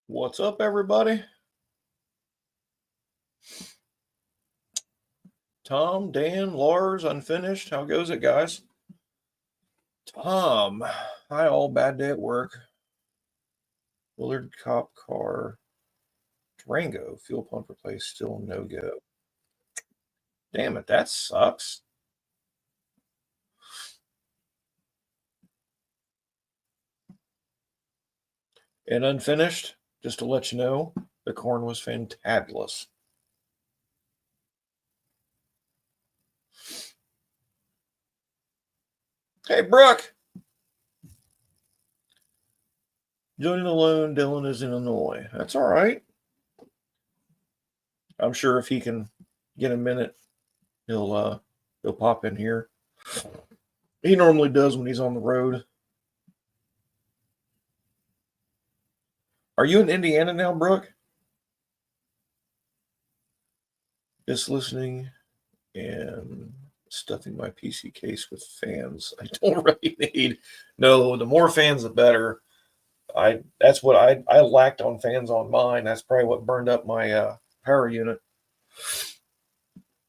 What's up, everybody? Tom, Dan, Lars, Unfinished. How goes it, guys? Tom, hi, all. Bad day at work. Willard cop car. Durango fuel pump replaced. Still no go. Damn it, that sucks. And Unfinished, just to let you know, the corn was fantabulous. Hey, Brooke. Joining alone, Dylan is in Illinois. That's all right. I'm sure if he can get a minute, he'll pop in here. He normally does when he's on the road. Are you in Indiana now, Brooke? Just listening and stuffing my PC case with fans. I don't really need. No, the more fans, the better. That's what I lacked on fans on mine. That's probably what burned up my power unit.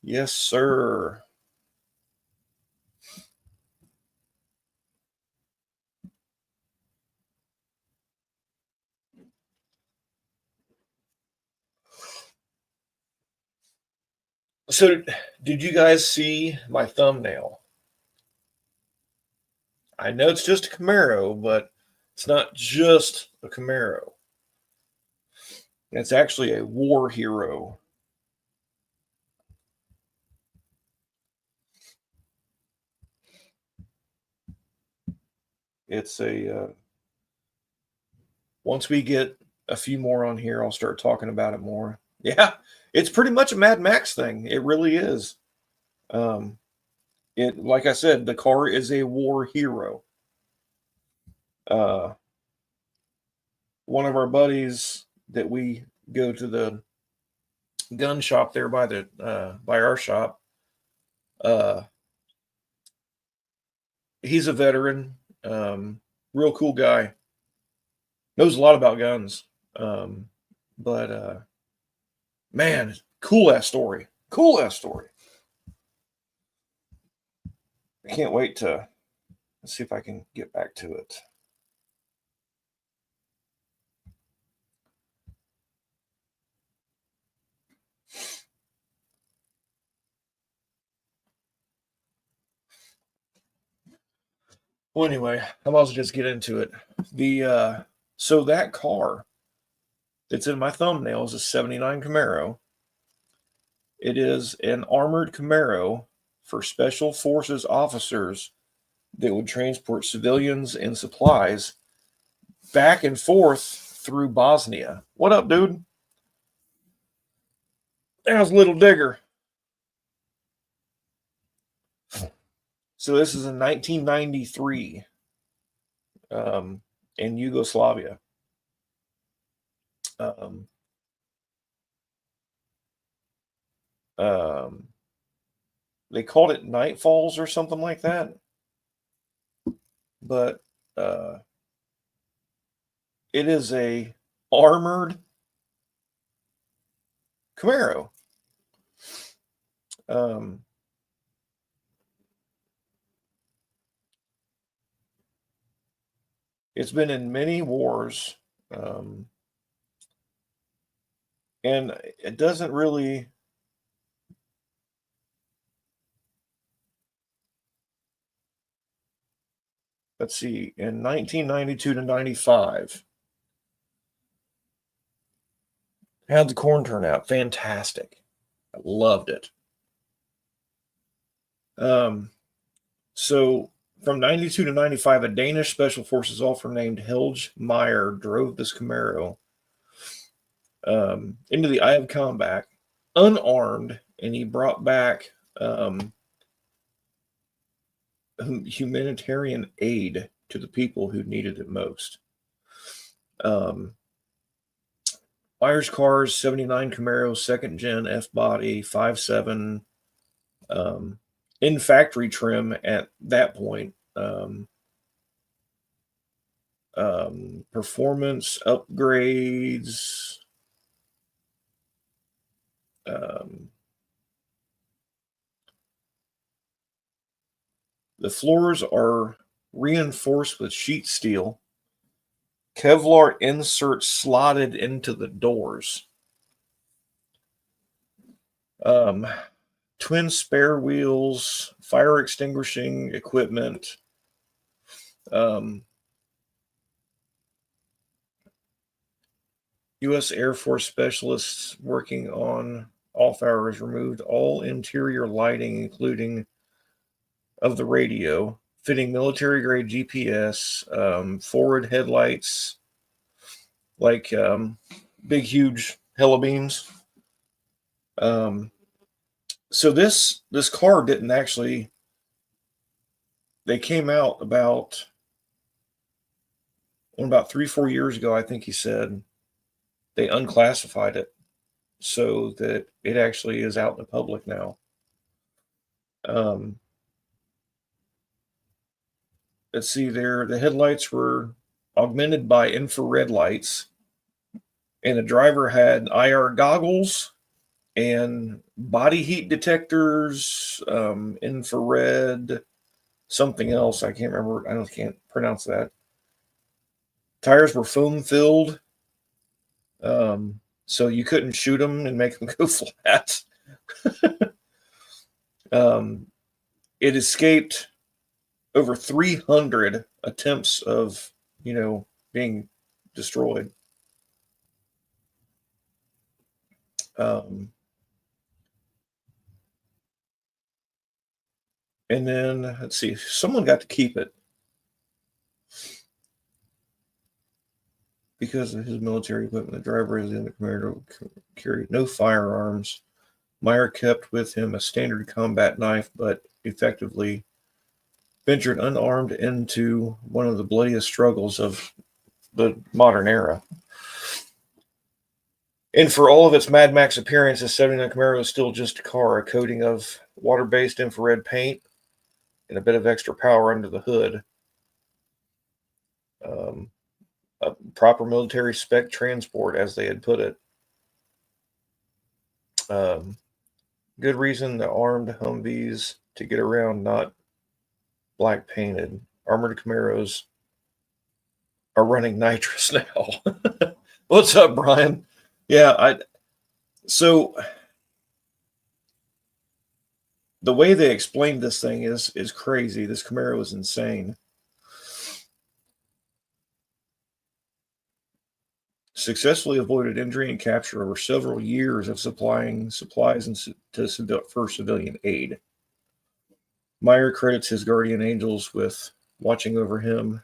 Yes, sir. So, did you guys see my thumbnail? I know it's just a Camaro, but it's not just a Camaro. It's actually a war hero. It's a once we get a few more on here, I'll start talking about it more. Yeah, it's pretty much a Mad Max thing. It really is. It like I said, the car is a war hero. Uh, one of our buddies that we go to the gun shop there by our shop. Uh, he's a veteran, real cool guy. Knows a lot about guns, but man, cool ass story. Cool ass story. I can't wait to let's see if I can get back to it. Well, anyway, I might as well just get into it. The so that car that's in my thumbnail is a '79 Camaro. It is an armored Camaro for special forces officers that would transport civilians and supplies back and forth through Bosnia. What up, dude? How's Little Digger? So this is in 1993 in Yugoslavia. Um, um, they called it Nightfalls or something like that, but it is a armored Camaro. Um, it's been in many wars, and it doesn't really. Let's see, in 1992 to 95. How'd the corn turn out? Fantastic. I loved it. So from 92 to 95, a Danish special forces officer named Helge Meyer drove this Camaro into the eye of combat, unarmed, and he brought back humanitarian aid to the people who needed it most. Meyer's cars, '79 Camaro, second gen F body, 5.7, in factory trim at that point. performance upgrades. The floors are reinforced with sheet steel. Kevlar inserts slotted into the doors. Twin spare wheels, fire extinguishing equipment. U.S. Air Force specialists working on off hours removed all interior lighting, including of the radio, fitting military grade GPS, forward headlights, like big, huge helo beams. So this car didn't actually. They came out about 3-4 years ago, I think he said. They unclassified it so that it actually is out in the public now. Let's see there. The headlights were augmented by infrared lights, and the driver had IR goggles and body heat detectors, infrared, something else. I can't remember. I can't pronounce that. Tires were foam filled, so you couldn't shoot them and make them go flat. It escaped over 300 attempts of, being destroyed. And then, let's see, someone got to keep it because of his military equipment. The driver is in the Camaro, carried no firearms. Meyer kept with him a standard combat knife, but effectively ventured unarmed into one of the bloodiest struggles of the modern era. And for all of its Mad Max appearance, the 79 Camaro is still just a car, a coating of water-based infrared paint and a bit of extra power under the hood. A proper military spec transport, as they had put it. Good reason the armed Humvees to get around, not black painted. Armored Camaros are running nitrous now. What's up, Brian? Yeah, so the way they explained this thing is crazy. This Camaro is insane. Successfully avoided injury and capture over several years of supplying supplies for civilian aid. Meyer credits his guardian angels with watching over him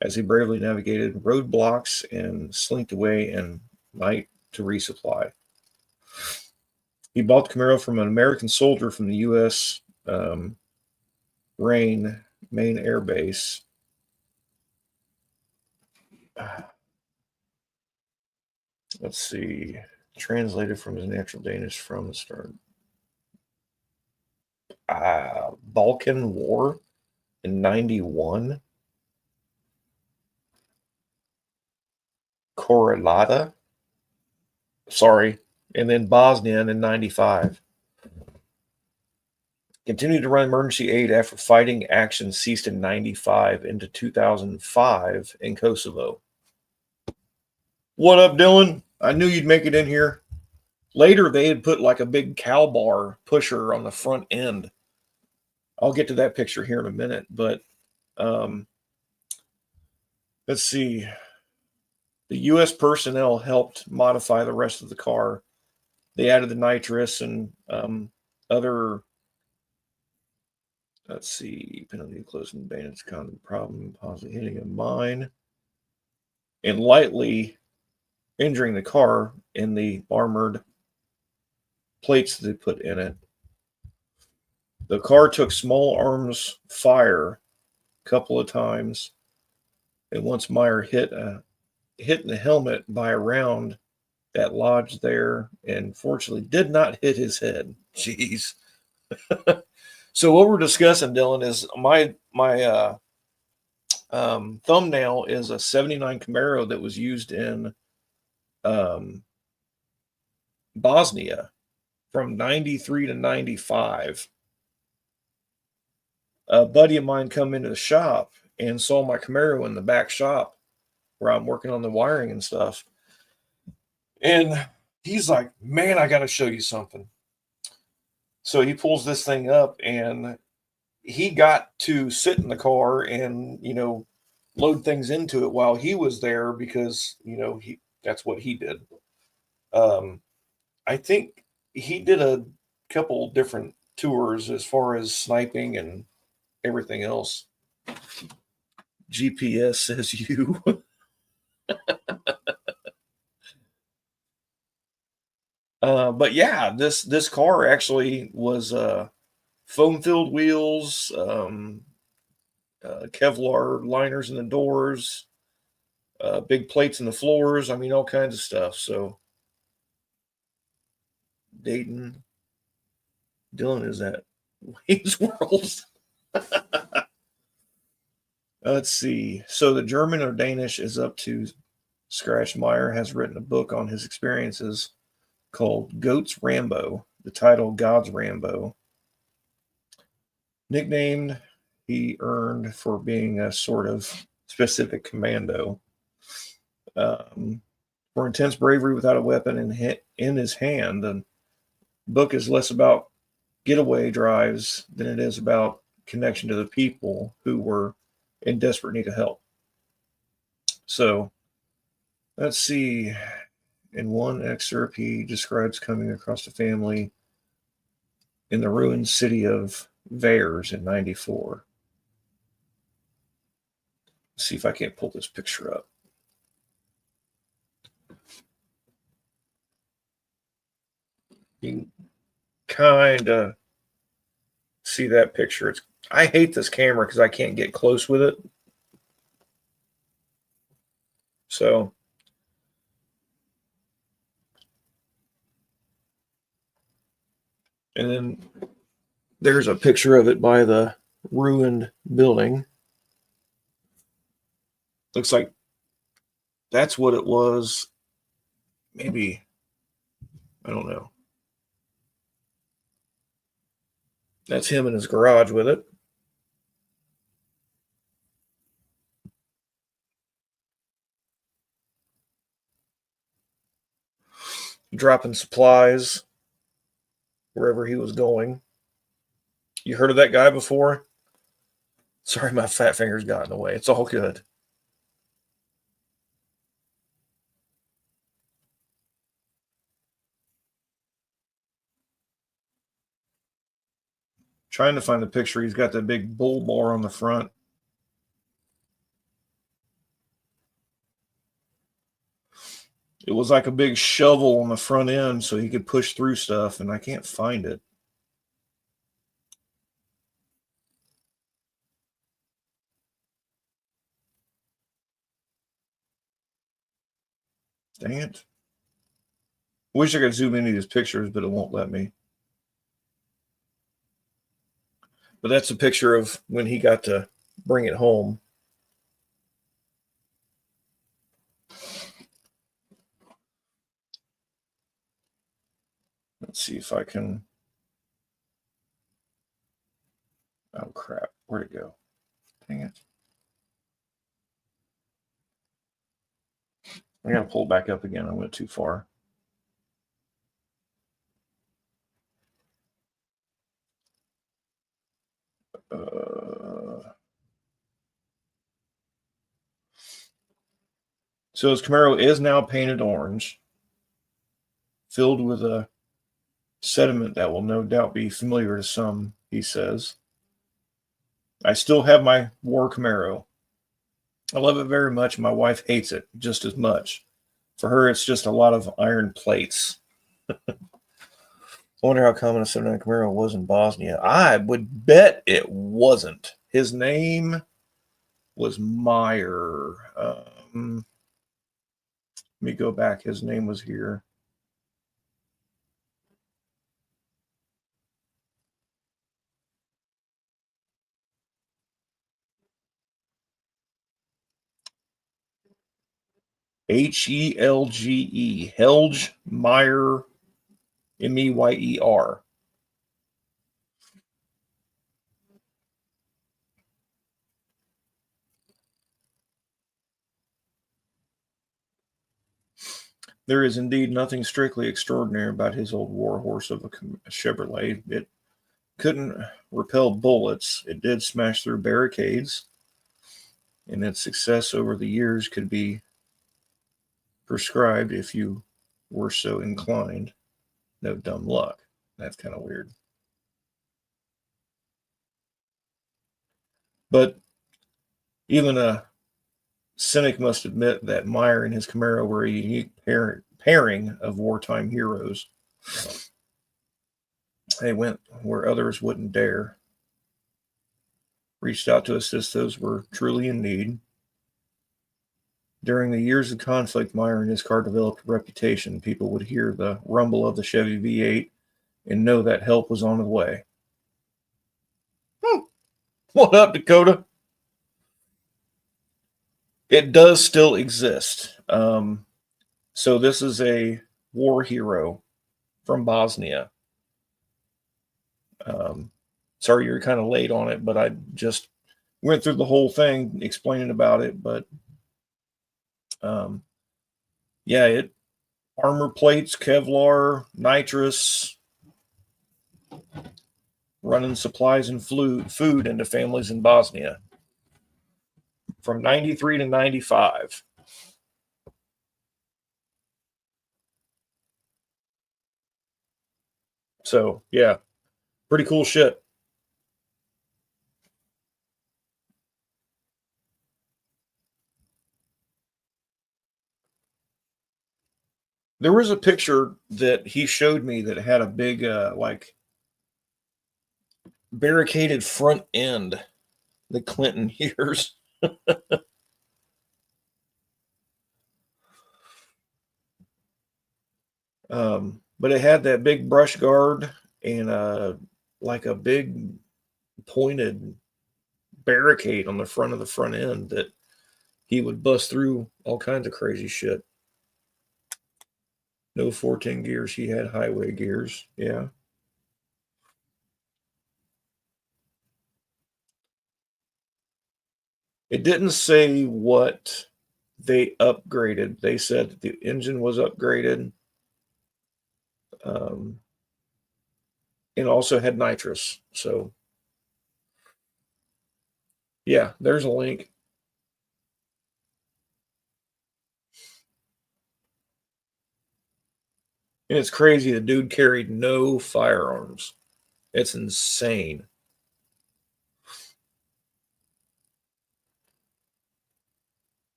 as he bravely navigated roadblocks and slinked away in night to resupply. He bought the Camaro from an American soldier from the U.S. Maine Air Base. Let's see. Translated from his natural Danish from the start. Balkan War in 91. Korelata. Sorry. And then Bosnia in 95. Continued to run emergency aid after fighting action ceased in 95 into 2005 in Kosovo. What up, Dylan? I knew you'd make it in here. Later, they had put like a big cow bar pusher on the front end. I'll get to that picture here in a minute, but let's see. The U.S. personnel helped modify the rest of the car. They added the nitrous and other, let's see, penalty closing bandits common problem, possibly hitting a mine, and lightly injuring the car in the armored plates they put in it. The car took small arms fire a couple of times, and once Meyer hit in the helmet by a round that lodged there, and fortunately did not hit his head. Jeez. So what we're discussing, Dylan, is my thumbnail is a 79 Camaro that was used in um, Bosnia from 93 to 95. A buddy of mine come into the shop and saw my Camaro in the back shop where I'm working on the wiring and stuff. And he's like, man, I got to show you something. So he pulls this thing up and he got to sit in the car and, load things into it while he was there because, that's what he did. I think he did a couple different tours as far as sniping and everything else. GPS says you. But yeah, this car actually was foam filled wheels, Kevlar liners in the doors, big plates in the floors. I mean, all kinds of stuff. So Dayton, Dylan is at Wayne's World. Let's see. So the German or Danish is up to scratch. Meyer has written a book on his experiences called Goats Rambo. The title God's Rambo. Nicknamed he earned for being a sort of specific commando. For intense bravery without a weapon in his hand, the book is less about getaway drives than it is about connection to the people who were in desperate need of help. So let's see. In one excerpt, he describes coming across a family in the ruined city of Vares in 94. Let's see if I can't pull this picture up. You can kind of see that picture. I hate this camera because I can't get close with it. So and then there's a picture of it by the ruined building. Looks like that's what it was. Maybe, I don't know. That's him in his garage with it. Dropping supplies wherever he was going. You heard of that guy before? Sorry, my fat fingers got in the way. It's all good. Trying to find the picture. He's got that big bull bar on the front. It was like a big shovel on the front end so he could push through stuff, and I can't find it. Dang it. Wish I could zoom into these pictures, but it won't let me. But that's a picture of when he got to bring it home. Let's see if I can. Oh, crap. Where'd it go? Dang it. I got to pull it back up again. I went too far. So his Camaro is now painted orange, filled with a sediment that will no doubt be familiar to some, he says. I still have my war Camaro. I love it very much. My wife hates it just as much. For her, it's just a lot of iron plates. I wonder how common a 79 Camaro was in Bosnia. I would bet it wasn't. His name was Meyer. Let me go back. His name was here. Helge, Helge Meyer, Meyer. There is indeed nothing strictly extraordinary about his old warhorse of a Chevrolet. It couldn't repel bullets. It did smash through barricades, and its success over the years could be prescribed if you were so inclined. No dumb luck. That's kind of weird. But even a cynic must admit that Meyer and his Camaro were a unique pairing of wartime heroes. They went where others wouldn't dare, reached out to assist those who were truly in need. During the years of conflict, Meyer and his car developed a reputation. People would hear the rumble of the Chevy V8 and know that help was on the way. What up, Dakota? It does still exist. So this is a war hero from Bosnia. Sorry you're kind of late on it, but I just went through the whole thing explaining about it. But yeah, it armor plates, Kevlar, nitrous, running supplies and food into families in Bosnia from 93 to 95. So, yeah, pretty cool shit. There was a picture that he showed me that had a big, like, barricaded front end that Clinton hears. But it had that big brush guard and like a big pointed barricade on the front of the front end that he would bust through all kinds of crazy shit. No 410 gears. He had highway gears. Yeah. It didn't say what they upgraded. They said that the engine was upgraded um, and also had nitrous. So, yeah, there's a link. And it's crazy. The dude carried no firearms. It's insane.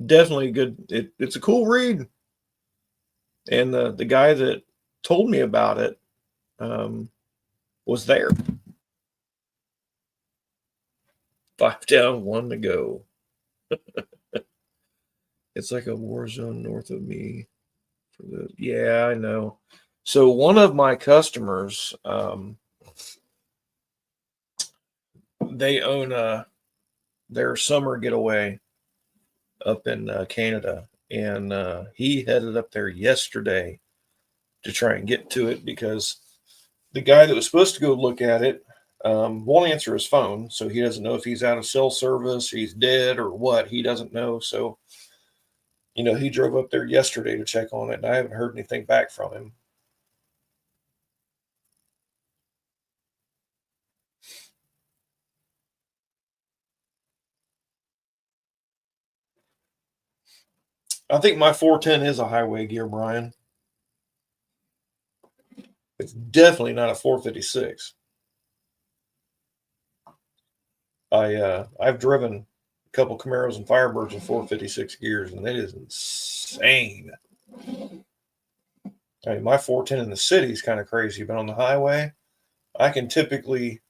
Definitely good. It's a cool read. And the guy that told me about it was there. 5 down, 1 to go. It's like a war zone north of me. Yeah, I know. So one of my customers, they own their summer getaway up in Canada, and he headed up there yesterday to try and get to it because the guy that was supposed to go look at it won't answer his phone, so he doesn't know if he's out of cell service, or he's dead, or what. He doesn't know. So, he drove up there yesterday to check on it, and I haven't heard anything back from him. I think my 410 is a highway gear, Brian. It's definitely not a 456. I've driven a couple Camaros and Firebirds in 456 gears, and it is insane. I mean, my 410 in the city is kind of crazy, but on the highway, I can typically,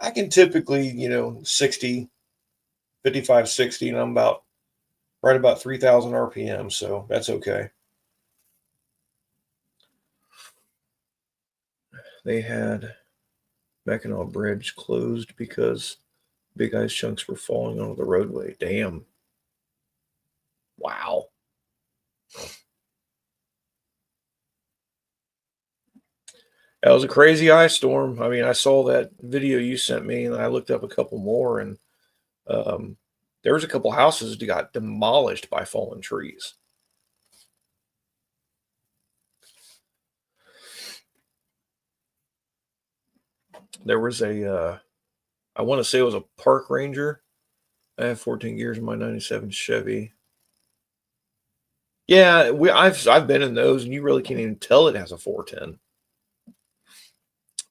60, 55, 60, and I'm right about 3,000 RPM, so that's okay. They had Mackinac Bridge closed because Big ice chunks were falling onto the roadway. Damn. Wow. That was a crazy ice storm. I mean, I saw that video you sent me, and I looked up a couple more, and um, there was a couple houses that got demolished by fallen trees. There was I want to say it was a park ranger. I have 14 gears in my 97 Chevy. Yeah, I've been in those, and you really can't even tell it has a 410.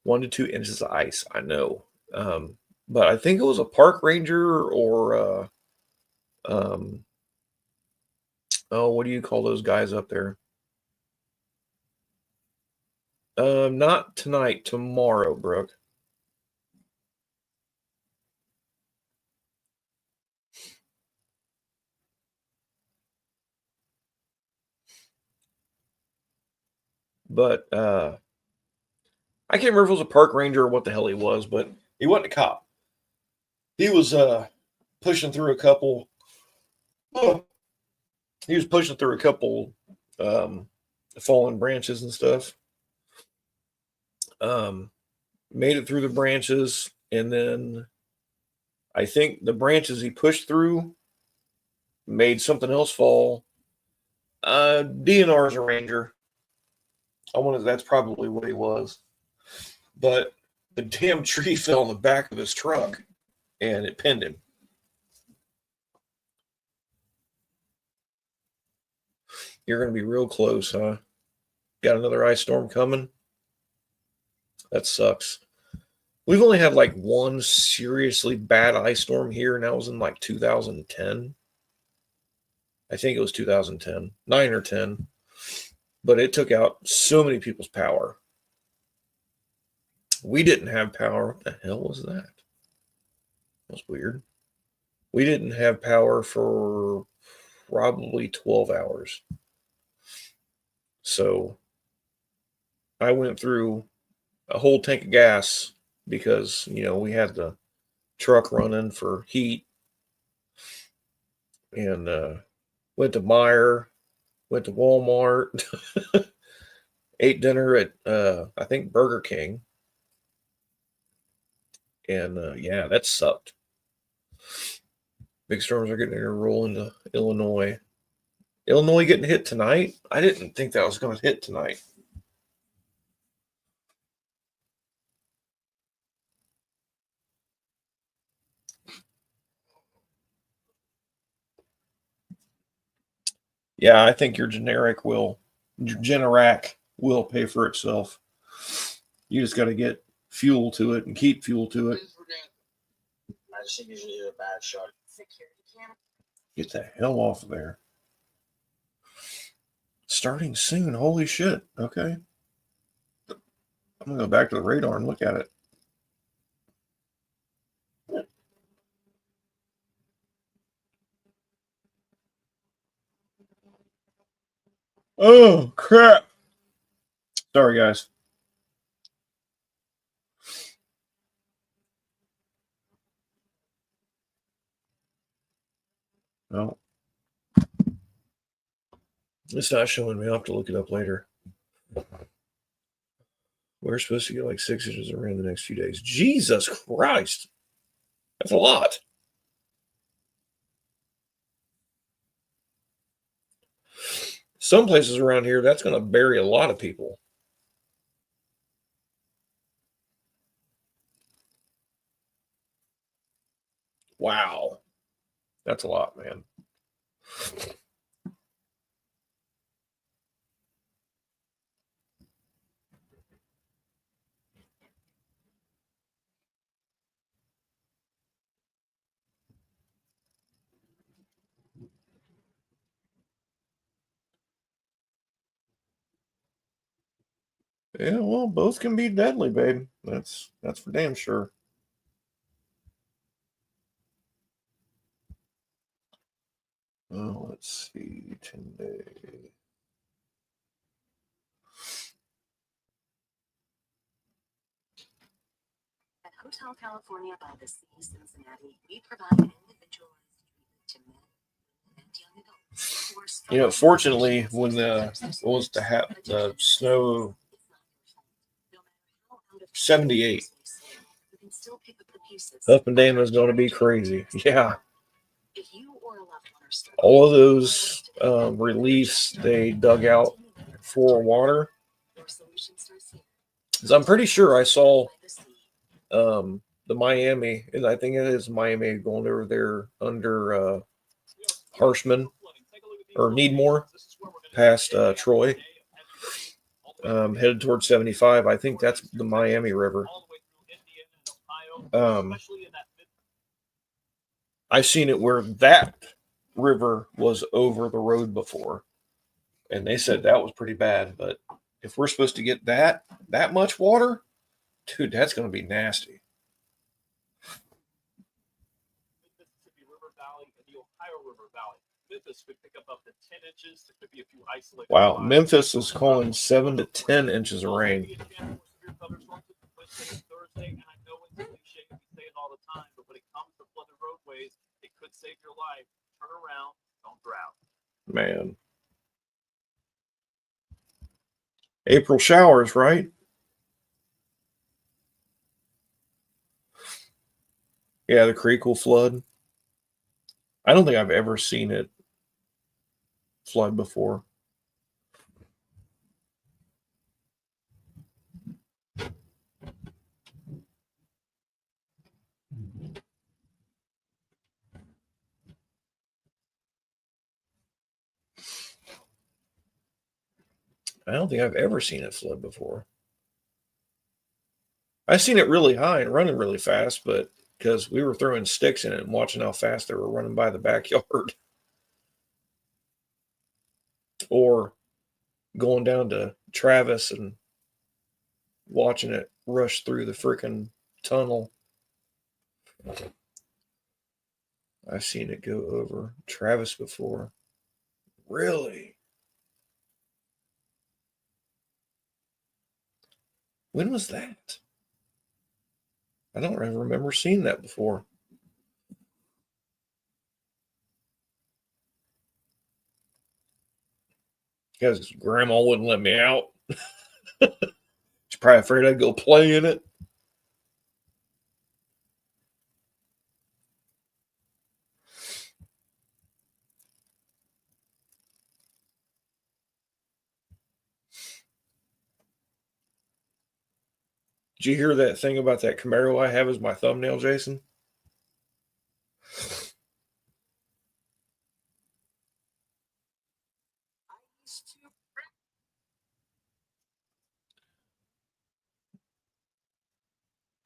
1 to 2 inches of ice, I know. But I think it was a park ranger or um, oh, what do you call those guys up there? Not tonight, tomorrow, Brooke. But I can't remember if it was a park ranger or what the hell he was, but he wasn't a cop. He was pushing through a couple. Oh, he was pushing through a couple um, fallen branches and stuff. Um, Made it through the branches, and then I think the branches he pushed through made something else fall. DNR is a ranger. That's probably what he was. But the damn tree fell on the back of his truck and it pinned him. You're going to be real close, huh? Got another ice storm coming? That sucks. We've only had like one seriously bad ice storm here, and that was in like 2010. I think it was 2010, 9 or 10. But it took out so many people's power. We didn't have power. What the hell was that? That was weird. We didn't have power for probably 12 hours. So I went through a whole tank of gas because, we had the truck running for heat, and went to Meijer, went to Walmart, ate dinner at, I think, Burger King. And yeah, that sucked. Big storms are getting ready to roll into Illinois. Illinois getting hit tonight? I didn't think that was going to hit tonight. Yeah, I think your Generac will pay for itself. You just got to get fuel to it and keep fuel to it. I just usually do a bad shot. Get the hell off of there. Starting soon. Holy shit. Okay. I'm going to go back to the radar and look at it. Oh, crap. Sorry, guys. No. It's not showing me. I'll have to look it up later. We're supposed to get like 6 inches of rain the next few days. Jesus Christ. That's a lot. Some places around here, that's going to bury a lot of people. Wow. That's a lot, man. Yeah, well, both can be deadly, babe. That's for damn sure. Oh, let's see. 10 days. Hotel California by the Sea, Cincinnati, we provide individualized treatment to men and young adults who are struggling with Fortunately, addictions, when substance it was the addiction. snow No matter how out of 78, control things may seem, you can still pick up the pieces. up and down was going to be crazy. Yeah. If you or a loved one are struggling, All of those reliefs they dug out for water. your solution starts here. 'Cause I'm pretty sure I saw the Miami, and I think it is Miami going over there under Harshman or Needmore past Troy, headed towards 75. I think that's the Miami River. I've seen it where that river was over the road before, and they said that was pretty bad. But if we're supposed to get that much water, dude, that's going to be nasty. Mississippi River Valley and the Ohio River Valley. Memphis could pick up to 10 inches. There could be a few isolated. Wow, Memphis is calling 7 to 10 inches of rain. Thursday, and I know it's cliche, we say it all the time, but when it comes to flooded roadways, it could save your life. Turn around, don't drown. Man. April showers, right? Yeah, the creek will flood. I don't think I've ever seen it flood before. I don't think I've ever seen it flood before. I've seen it really high and running really fast, but because we were throwing sticks in it and watching how fast they were running by the backyard. Or going down to Travis and watching it rush through the freaking tunnel. I've seen it go over Travis before. Really? When was that? I don't even remember seeing that before. Because grandma wouldn't let me out. She's probably afraid I'd go play in it. Did you hear that thing about that Camaro I have as my thumbnail, Jason?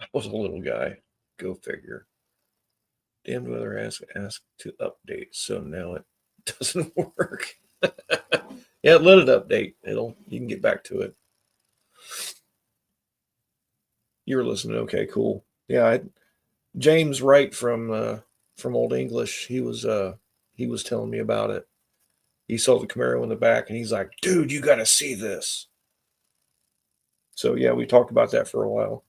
I was a little guy. Go figure. Damned weather asked to update, so now it doesn't work. Yeah, let it update. You can get back to it. You were listening. Okay, cool. Yeah, James Wright from Old English. He was telling me about it. He saw the Camaro in the back, and he's like, "Dude, you got to see this." So yeah, we talked about that for a while.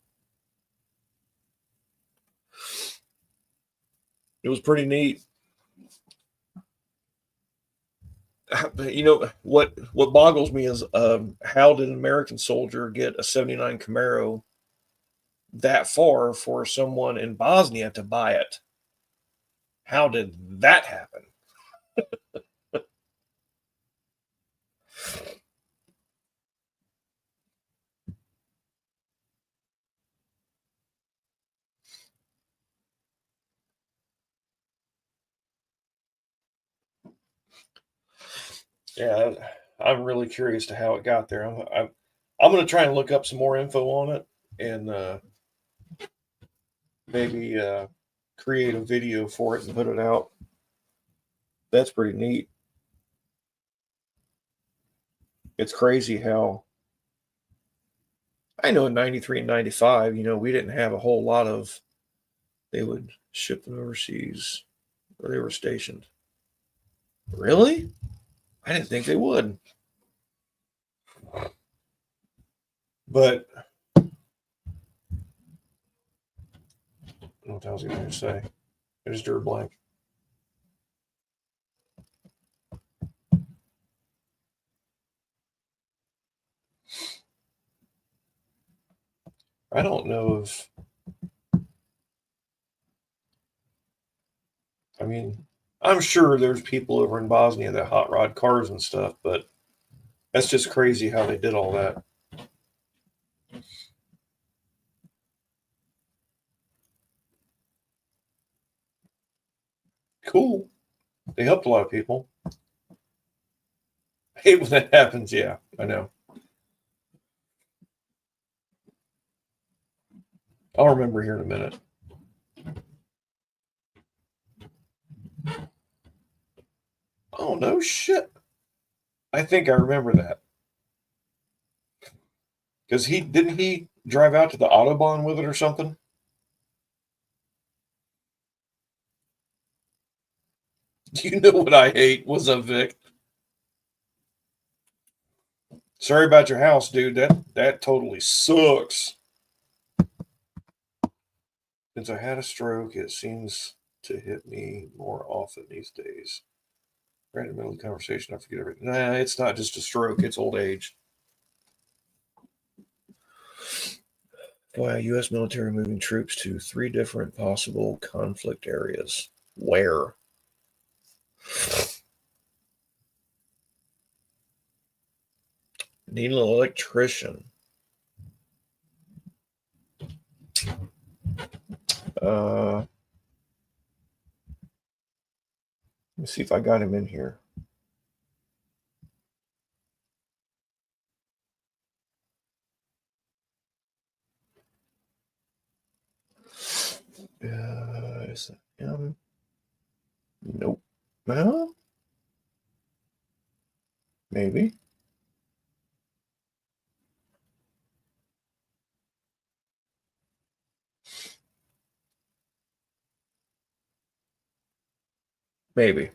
It was pretty neat. You know what boggles me is how did an American soldier get a 79 Camaro that far for someone in Bosnia to buy it? How did that happen? Yeah, I'm really curious to how it got there. I'm going to try and look up some more info on it and maybe create a video for it and put it out. That's pretty neat. It's crazy how I know in 93 and 95, we didn't have a whole lot of, they would ship them overseas where they were stationed. Really? I didn't think they would. But don't know what I was going to say. I just drew a blank. I don't know if. I mean, I'm sure there's people over in Bosnia that hot rod cars and stuff, but that's just crazy how they did all that. Cool. They helped a lot of people. I hate when that happens. Yeah, I know. I'll remember here in a minute. Oh, no shit. I think I remember that. Because didn't he drive out to the Autobahn with it or something? You know what I hate? What's up, Vic? Sorry about your house, dude. That totally sucks. Since I had a stroke, it seems to hit me more often these days. Right in the middle of the conversation, I forget everything. Nah, it's not just a stroke, it's old age. Why U.S. military moving troops to 3 different possible conflict areas? Where? Need an electrician. Let me see if I got him in here. Is that him? Nope. Well, maybe. Maybe.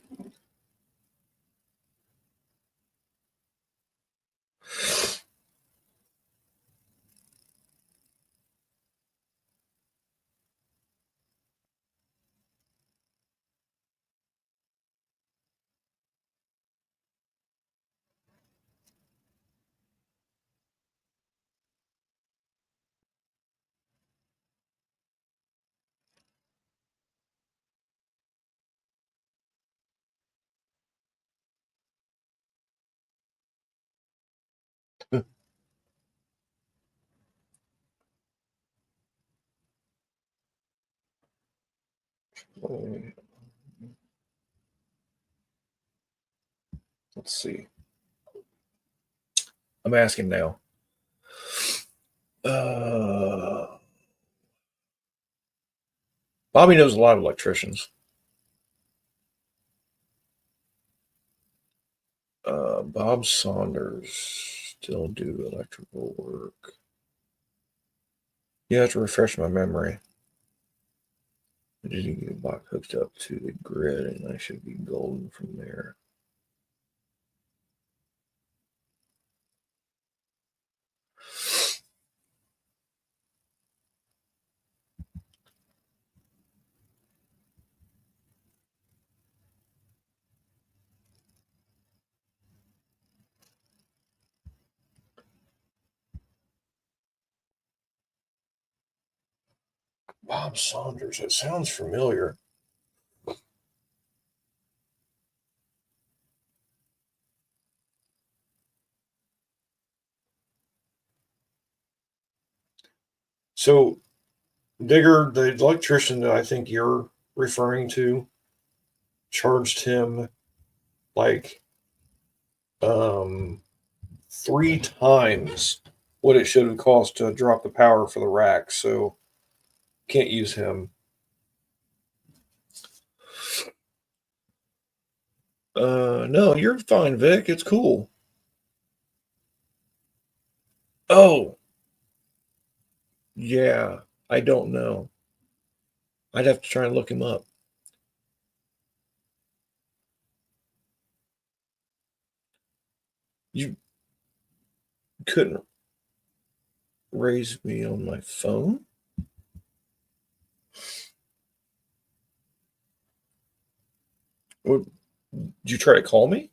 Let's see. I'm asking now. Bobby knows a lot of electricians. Bob Saunders still do electrical work. You have to refresh my memory. I just need to get a box hooked up to the grid, and I should be golden from there. Bob Saunders. It sounds familiar. So, Digger, the electrician that I think you're referring to, charged him like 3 times what it should have cost to drop the power for the rack. So, can't use him. No, you're fine, Vic. It's cool. Oh, yeah. I don't know. I'd have to try and look him up. You couldn't raise me on my phone? Did you try to call me?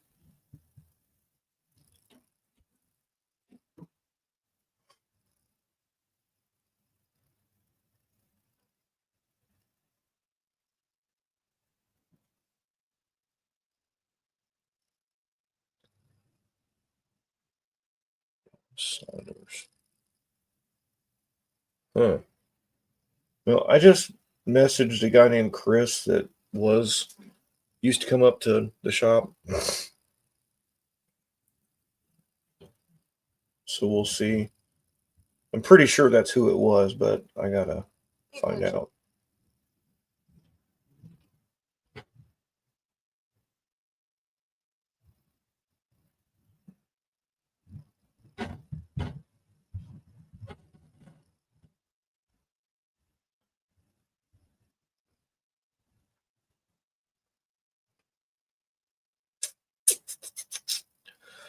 Saunders. Huh. Well, I just messaged a guy named Chris that used to come up to the shop. So we'll see. I'm pretty sure that's who it was, but I gotta find out.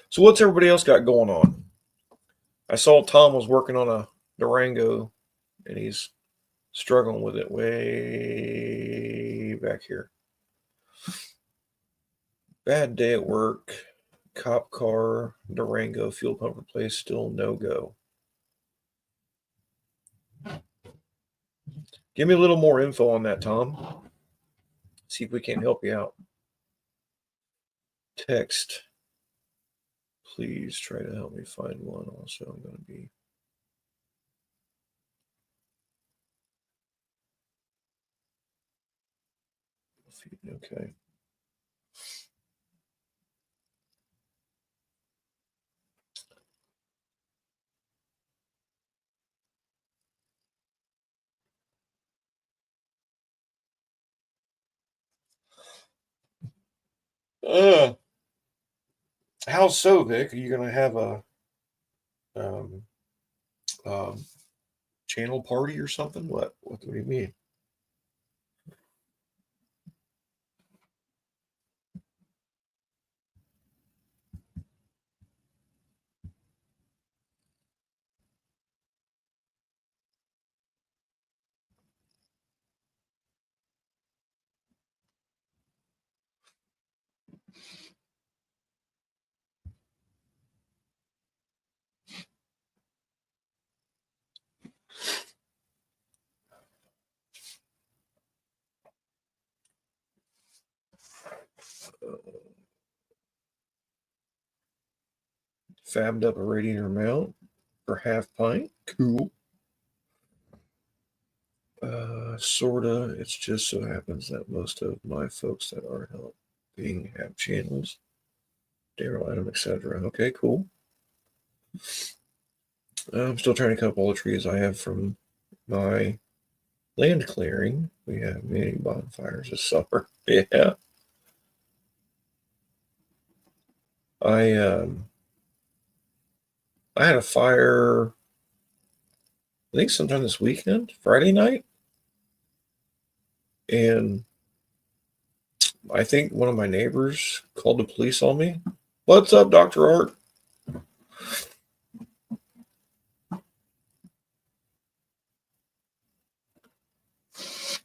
So what's everybody else got going on? I saw Tom was working on a Durango and he's struggling with it way back here. Bad day at work. Cop car, Durango, fuel pump replaced, still no go. Give me a little more info on that, Tom. See if we can't help you out. Text. Please try to help me find one. Also, I'm going to be. Okay. How so, Vic? Are you going to have a um, channel party or something? What do you mean? Fabbed up a radiator mount for half pint. Cool. Sorta. It's just so happens that most of my folks that are helping have channels, Daryl, Adam, etc. Okay, cool. I'm still trying to cut up all the trees I have from my land clearing. We have many bonfires this summer. Yeah. I had a fire, I think sometime this weekend, Friday night. And I think one of my neighbors called the police on me. What's up, Dr. Art?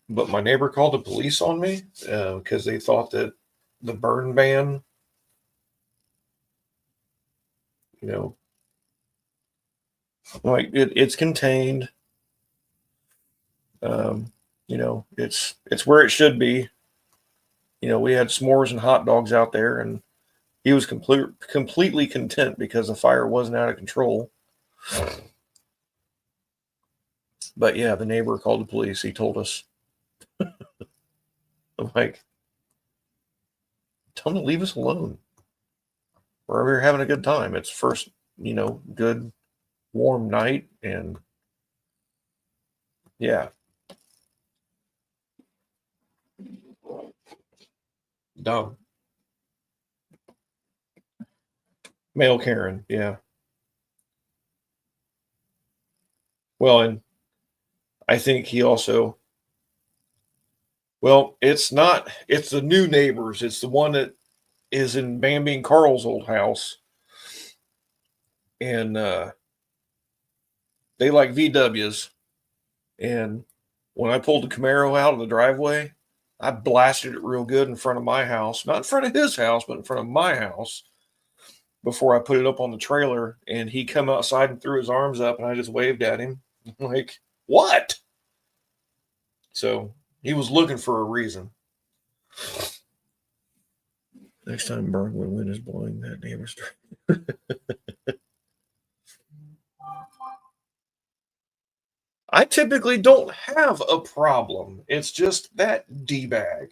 But my neighbor called the police on me because they thought that the burn ban, like it's contained. It's where it should be. We had s'mores and hot dogs out there, and he was completely content because the fire wasn't out of control. But yeah, the neighbor called the police. He told us. I'm like, tell him to leave us alone. We're over here having a good time. It's first, good warm night, and yeah. Dumb. Male Karen, yeah. Well, and I think he also, it's the new neighbors. It's the one that is in Bambi and Carl's old house. And they like VWs. And when I pulled the Camaro out of the driveway, I blasted it real good in front of my house, not in front of his house, but in front of my house before I put it up on the trailer. And he come outside and threw his arms up, and I just waved at him like, what? So he was looking for a reason. Next time Bergman wind is blowing that neighbor's tree. I typically don't have a problem. It's just that D-bag.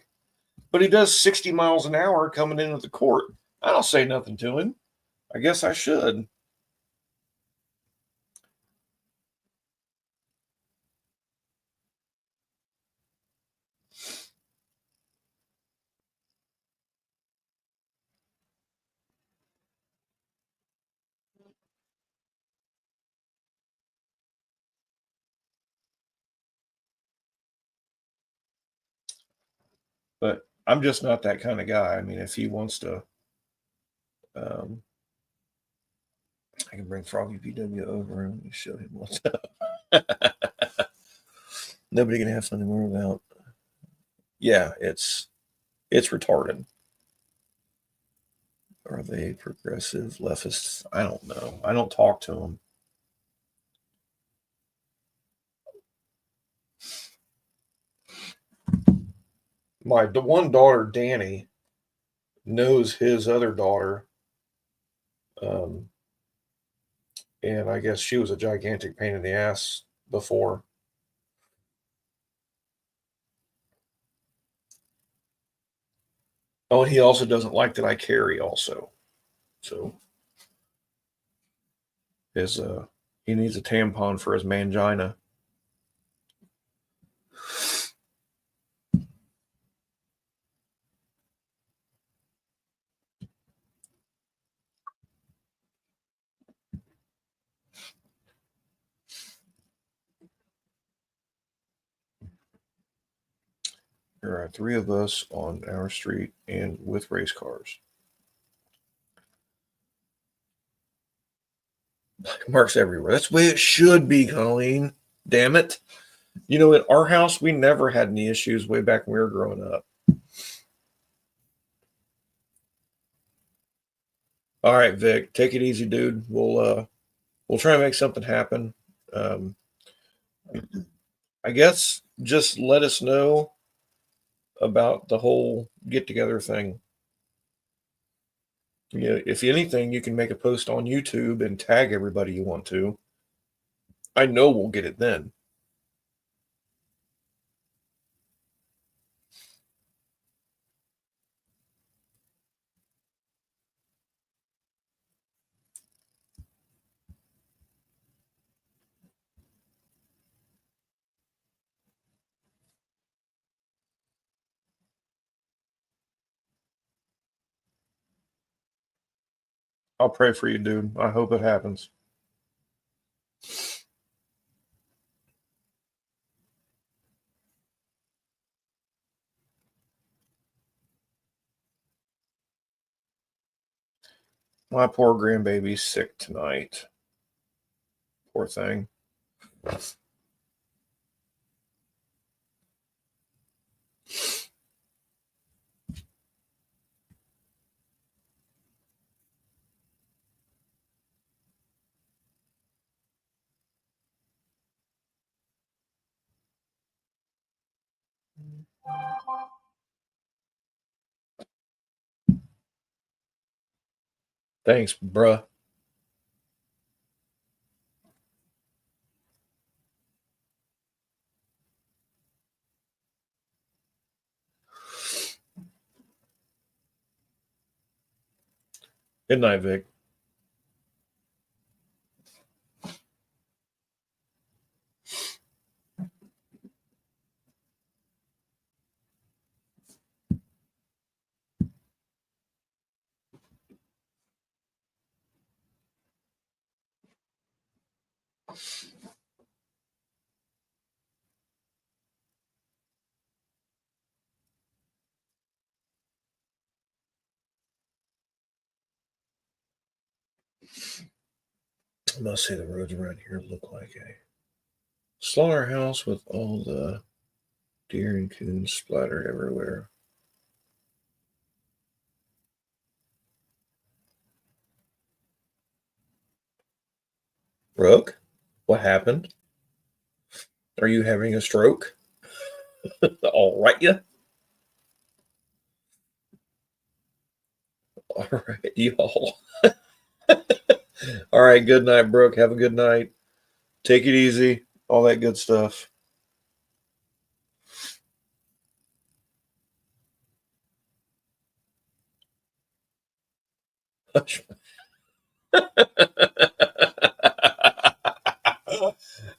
But he does 60 miles an hour coming into the court. I don't say nothing to him. I guess I should. But I'm just not that kind of guy. I mean, if he wants to, I can bring Froggy PW over and show him what's up. Nobody can have something more about. Yeah, it's retarded. Are they progressive leftists? I don't know. I don't talk to them. The one daughter, Danny, knows his other daughter. And I guess she was a gigantic pain in the ass before. Oh, and he also doesn't like that I carry also. So he needs a tampon for his mangina. There are 3 of us on our street and with race cars. Marks everywhere. That's the way it should be, Colleen. Damn it. You know, at our house, we never had any issues way back when we were growing up. All right, Vic, take it easy, dude. We'll try and make something happen. I guess just let us know about the whole get together thing. You know, if anything, you can make a post on YouTube and tag everybody you want to. I know we'll get it then. I'll pray for you, dude. I hope it happens. My poor grandbaby's sick tonight. Poor thing. Thanks, bruh. Good night, Vic. I must say the roads around here look like a slaughterhouse with all the Deer and coons splattered everywhere. Brooke, what happened? Are you having a stroke? All right, yeah. All right, y'all. All right, good night, Brooke. Have a good night. Take it easy. All that good stuff.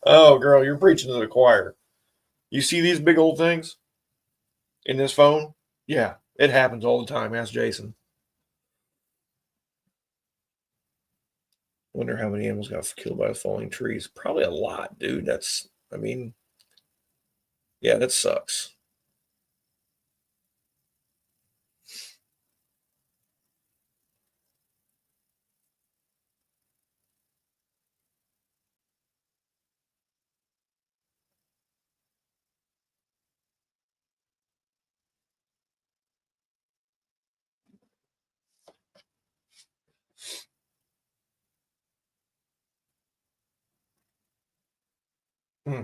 Oh, girl, you're preaching to the choir. You see these big old things in this phone? Yeah, it happens all the time. Ask Jason. Wonder how many animals got killed by falling trees. Probably a lot, dude. I mean, yeah, that sucks. Hmm.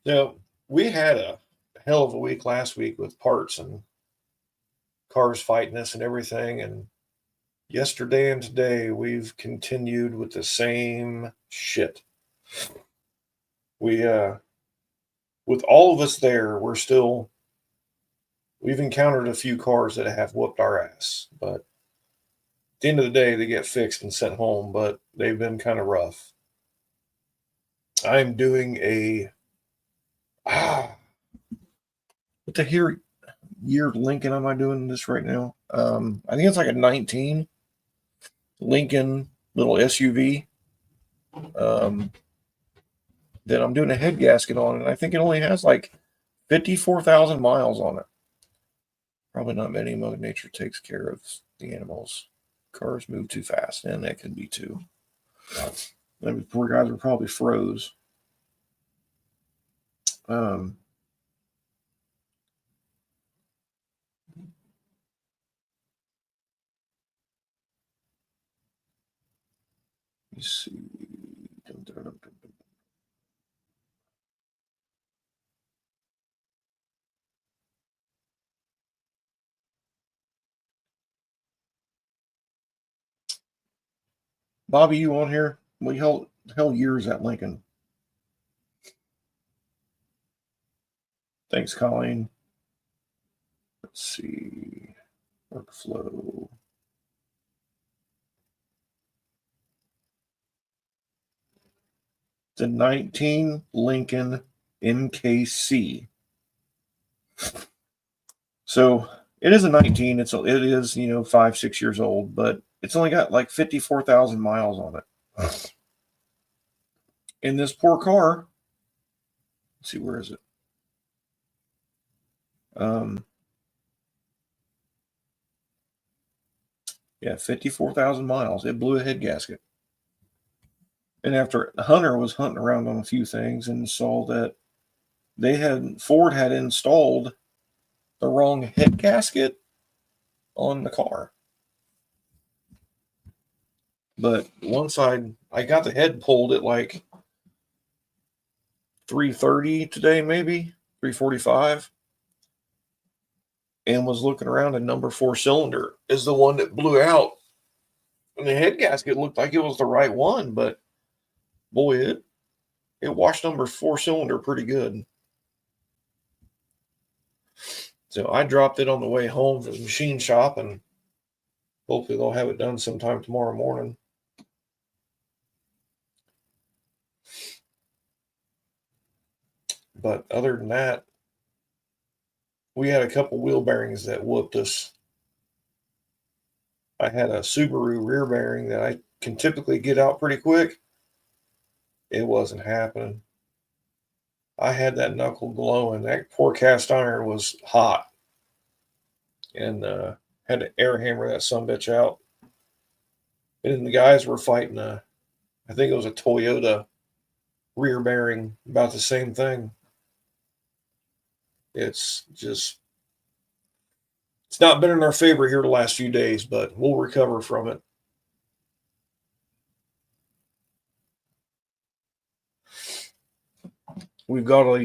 Now, we had a hell of a week last week with parts and cars fighting us and everything. And yesterday and today, we've continued with the same shit. We, with all of us there, we've encountered a few cars that have whooped our ass. But at the end of the day, they get fixed and sent home, but they've been kind of rough. I'm doing what the year Lincoln am I doing this right now? I think it's like a 19 Lincoln little SUV. That I'm doing a head gasket on, and I think it only has like 54,000 miles on it. Probably not many. Mother Nature takes care of the animals. Cars move too fast, and that could be too. I mean, poor guys are probably froze. Um, let me see. Bobby, you on here? What hell year is that Lincoln? Thanks, Colleen. Let's see. Workflow. The 19 Lincoln NKC. So it is a 19. It is 5-6 years old, but it's only got like 54,000 miles on it. In this poor car, let's see, where is it? Yeah, 54,000 miles. It blew a head gasket. And after Hunter was hunting around on a few things and saw that Ford had installed the wrong head gasket on the car. But once I got the head pulled at like 3:30 today, maybe 3:45, and was looking around, and number 4 cylinder is the one that blew out. And the head gasket looked like it was the right one, but boy, it washed number 4 cylinder pretty good. So I dropped it on the way home to the machine shop, and hopefully they'll have it done sometime tomorrow morning. But other than that, we had a couple wheel bearings that whooped us. I had a Subaru rear bearing that I can typically get out pretty quick. It wasn't happening. I had that knuckle glowing. That poor cast iron was hot. And had to air hammer that sumbitch out. And then the guys were fighting I think it was a Toyota rear bearing, about the same thing. It's not been in our favor here the last few days, but we'll recover from it. We've got all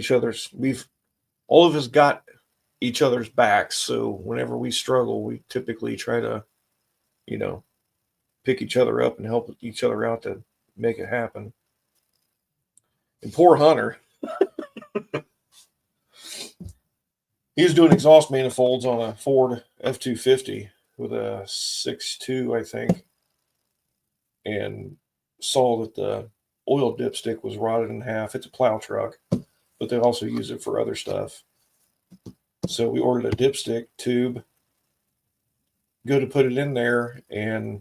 of us got each other's backs. So whenever we struggle, we typically try to, pick each other up and help each other out to make it happen. And poor Hunter, he was doing exhaust manifolds on a Ford F-250 with a 6.2, I think, and saw that the oil dipstick was rotted in half. It's a plow truck, but they also use it for other stuff. So we ordered a dipstick tube, go to put it in there, and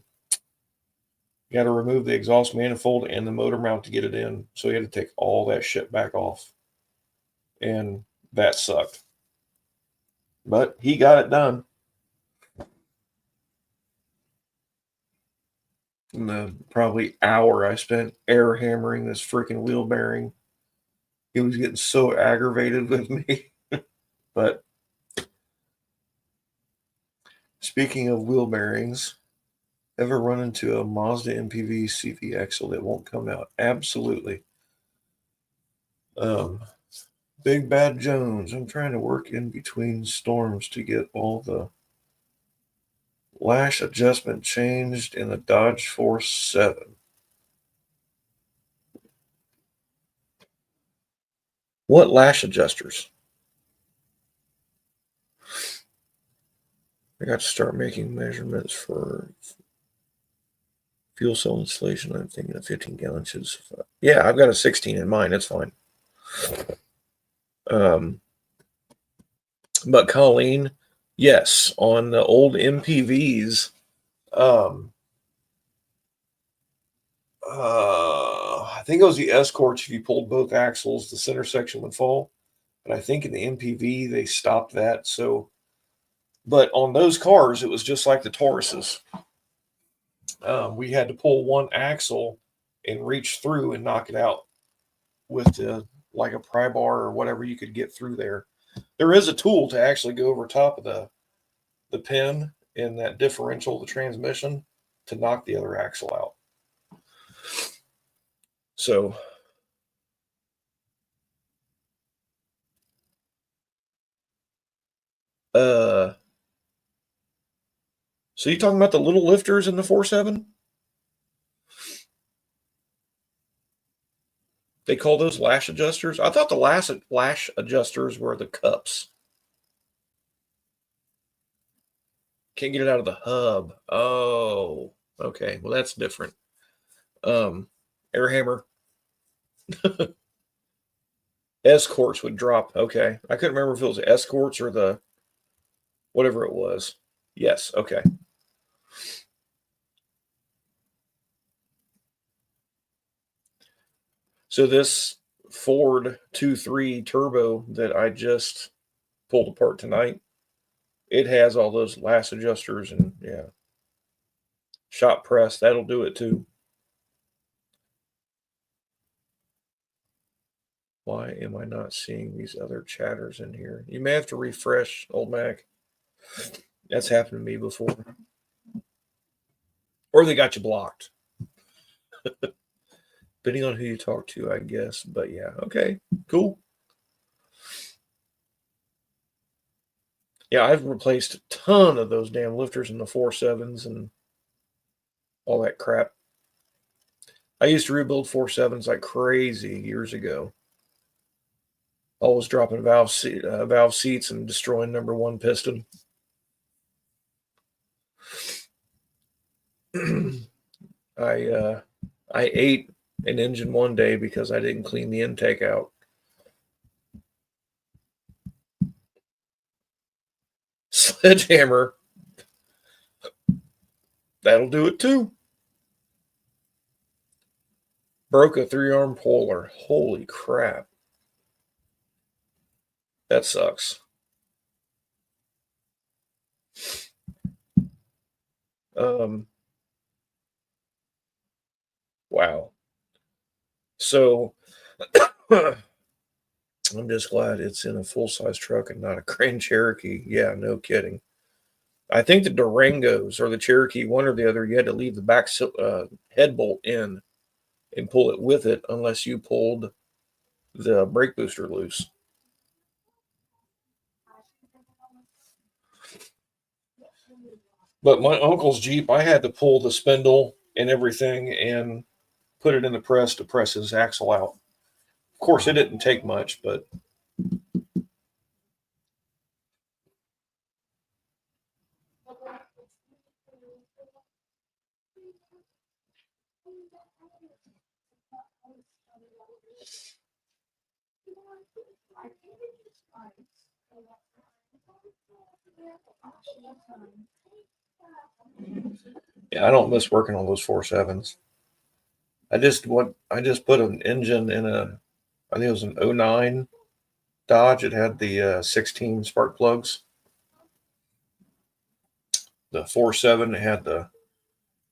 got to remove the exhaust manifold and the motor mount to get it in. So he had to take all that shit back off. And that sucked. But he got it done. In the probably hour I spent air hammering this freaking wheel bearing, he was getting so aggravated with me. But speaking of wheel bearings, ever run into a Mazda MPV CV axle that won't come out? Absolutely. Big Bad Jones, I'm trying to work in between storms to get all the lash adjustment changed in the Dodge Force 7. What lash adjusters? I got to start making measurements for fuel cell installation. I'm thinking of 15 gallons. Yeah, I've got a 16 in mine. It's fine. But Colleen, yes, on the old MPVs, I think it was the Escorts. If you pulled both axles, the center section would fall. But I think in the MPV they stopped that. So, but on those cars, it was just like the Tauruses. We had to pull one axle and reach through and knock it out with like a pry bar or whatever you could get through there. There is a tool to actually go over top of the pin in that differential, the transmission, to knock the other axle out. So you're talking about the little lifters in the 4.7? They call those lash adjusters? I thought the lash adjusters were the cups. Can't get it out of the hub. Oh, okay. Well, that's different. Air hammer. Escorts would drop. Okay. I couldn't remember if it was Escorts or the whatever it was. Yes. Okay. So this Ford 2.3 turbo that I just pulled apart tonight, it has all those lash adjusters and yeah. Shop press, that'll do it too. Why am I not seeing these other chatters in here? You may have to refresh, old Mac. That's happened to me before. Or they got you blocked. Depending on who you talk to, I guess. But yeah, okay, cool. Yeah, I've replaced a ton of those damn lifters in the 4.7s and all that crap. I used to rebuild 4.7s like crazy years ago. Always dropping valve seats and destroying number one piston. I ate an engine one day because I didn't clean the intake out. Sledgehammer. That'll do it too. Broke a 3-arm puller. Holy crap. That sucks. Wow. So I'm just glad it's in a full-size truck and not a Grand Cherokee. Yeah, no kidding. I think the Durangos or the Cherokee, one or the other, you had to leave the back head bolt in and pull it with it unless you pulled the brake booster loose. But my uncle's Jeep, I had to pull the spindle and everything and put it in the press to press his axle out. Of course, it didn't take much, but yeah, I don't miss working on those 4.7s. I just put an engine in I think it was an 09 Dodge. It had the 16 spark plugs. The 4.7 it had the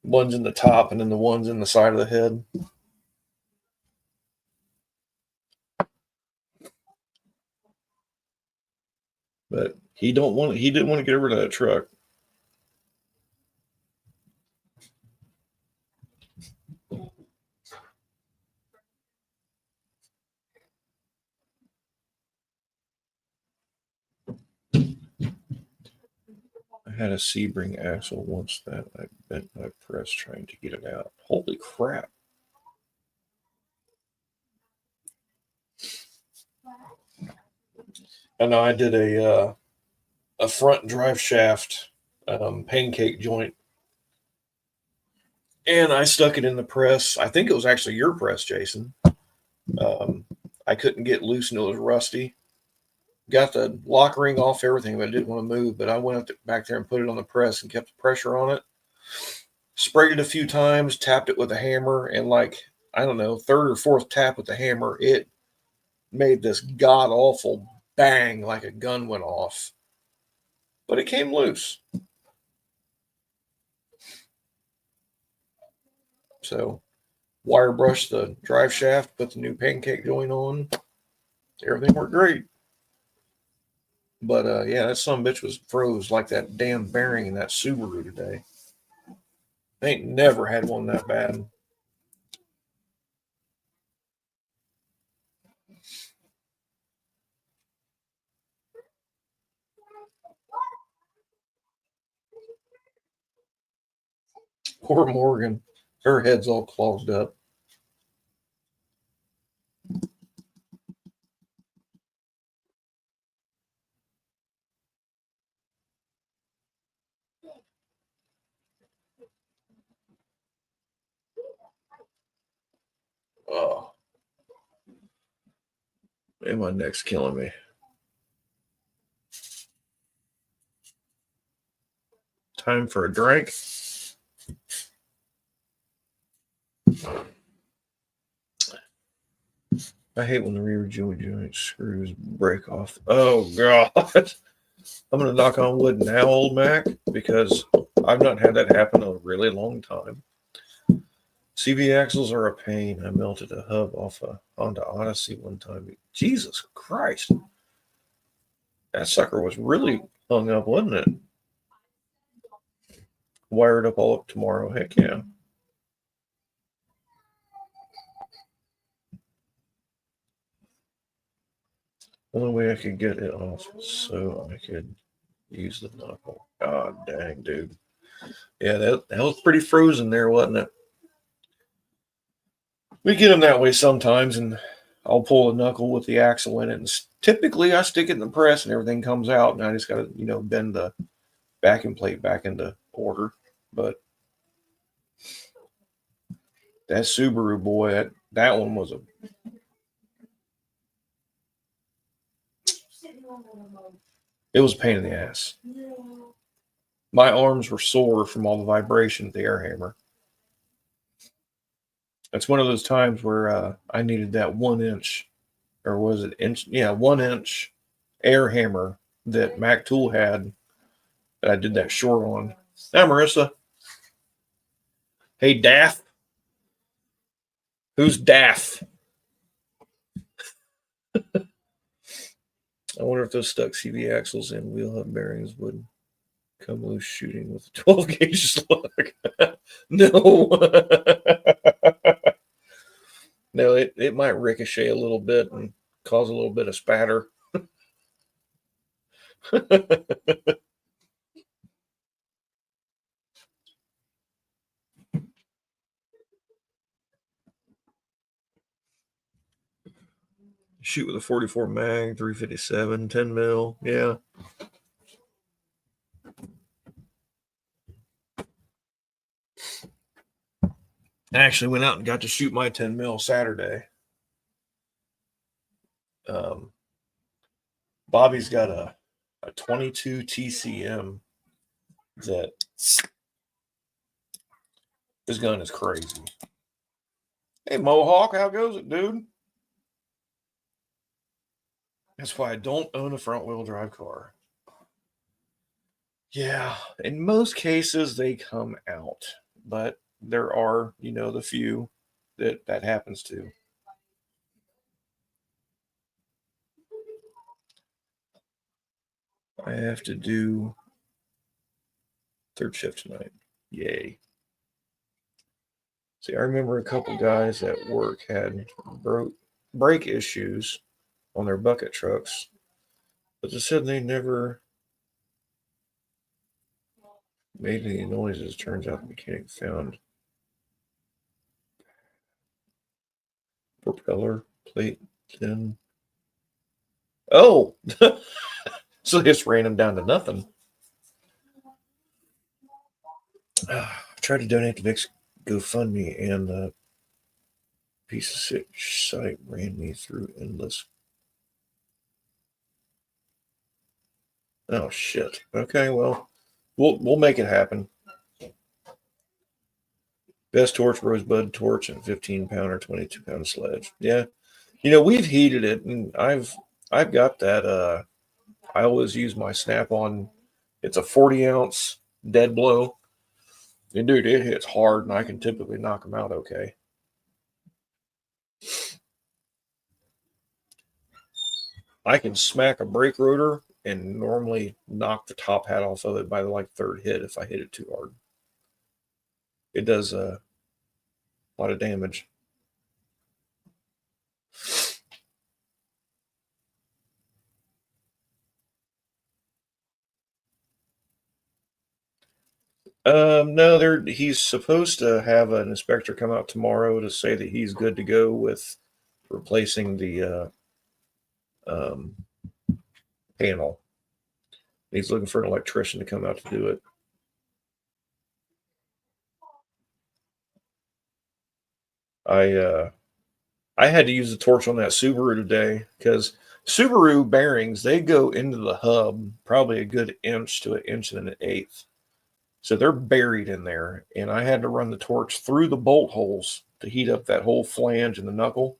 ones in the top and then the ones in the side of the head. But he didn't want to get rid of that truck. I had a Sebring axle once that I bent my press trying to get it out. Holy crap. And I did a front drive shaft pancake joint. And I stuck it in the press. I think it was actually your press, Jason. I couldn't get loose and it was rusty. Got the lock ring off everything, but I didn't want to move. But I went back there and put it on the press and kept the pressure on it. Sprayed it a few times, tapped it with a hammer, and like, I don't know, third or fourth tap with the hammer, it made this god awful bang like a gun went off. But it came loose. So wire brushed the drive shaft, put the new pancake joint on. Everything worked great. But yeah, that son of a bitch was froze like that damn bearing in that Subaru today. I ain't never had one that bad. Poor Morgan. Her head's all clogged up. Oh. And my neck's killing me. Time for a drink. I hate when the rear joint screws break off. Oh, God. I'm going to knock on wood now, old Mac, because I've not had that happen in a really long time. CV axles are a pain. I melted a hub off a Honda Odyssey one time. Jesus Christ. That sucker was really hung up, wasn't it? Wired up all up tomorrow. Heck yeah. Only way I could get it off so I could use the knuckle. God dang, dude. Yeah, that was pretty frozen there, wasn't it? We get them that way sometimes, and I'll pull a knuckle with the axle in it. And typically, I stick it in the press and everything comes out, and I just got to, bend the backing plate back into order. But that Subaru, boy, that one was it was a pain in the ass. My arms were sore from all the vibration of the air hammer. It's one of those times where I needed that 1 inch, or was it inch? Yeah, 1 inch air hammer that Mac Tool had that I did that short on. Hi, Marissa. Hey, Daff. Who's Daff? I wonder if those stuck CV axles and wheel hub bearings would come loose shooting with a 12 gauge slug. No. No, it might ricochet a little bit and cause a little bit of spatter. Shoot with a 44 mag, 357, 10 mil. Yeah. I actually went out and got to shoot my 10 mil Saturday. Bobby's got a 22 TCM that his gun is crazy. Hey, Mohawk, how goes it, dude? That's why I don't own a front wheel drive car. Yeah, in most cases they come out, but there are, the few that happens to. I have to do third shift tonight. Yay. See, I remember a couple guys at work had brake issues on their bucket trucks, but they said they never made any noises. Turns out the mechanic found propeller plate thin. Oh, so they just ran him down to nothing. I tried to donate to Vic's GoFundMe, and the piece of shit site ran me through endless. Oh shit. Okay, well, we'll make it happen. Best torch, rosebud torch, and 15-pound or 22-pound sledge. Yeah, we've heated it, and I've got that. I always use my Snap-on. It's a 40-ounce dead blow, and dude, it hits hard, and I can typically knock them out okay. I can smack a brake rotor and normally knock the top hat off of it by the third hit if I hit it too hard. It does a lot of damage. No, he's supposed to have an inspector come out tomorrow to say that he's good to go with replacing the panel. He's looking for an electrician to come out to do it. I had to use the torch on that Subaru today because Subaru bearings, they go into the hub probably a good inch to an inch and an eighth. So they're buried in there, and I had to run the torch through the bolt holes to heat up that whole flange and the knuckle.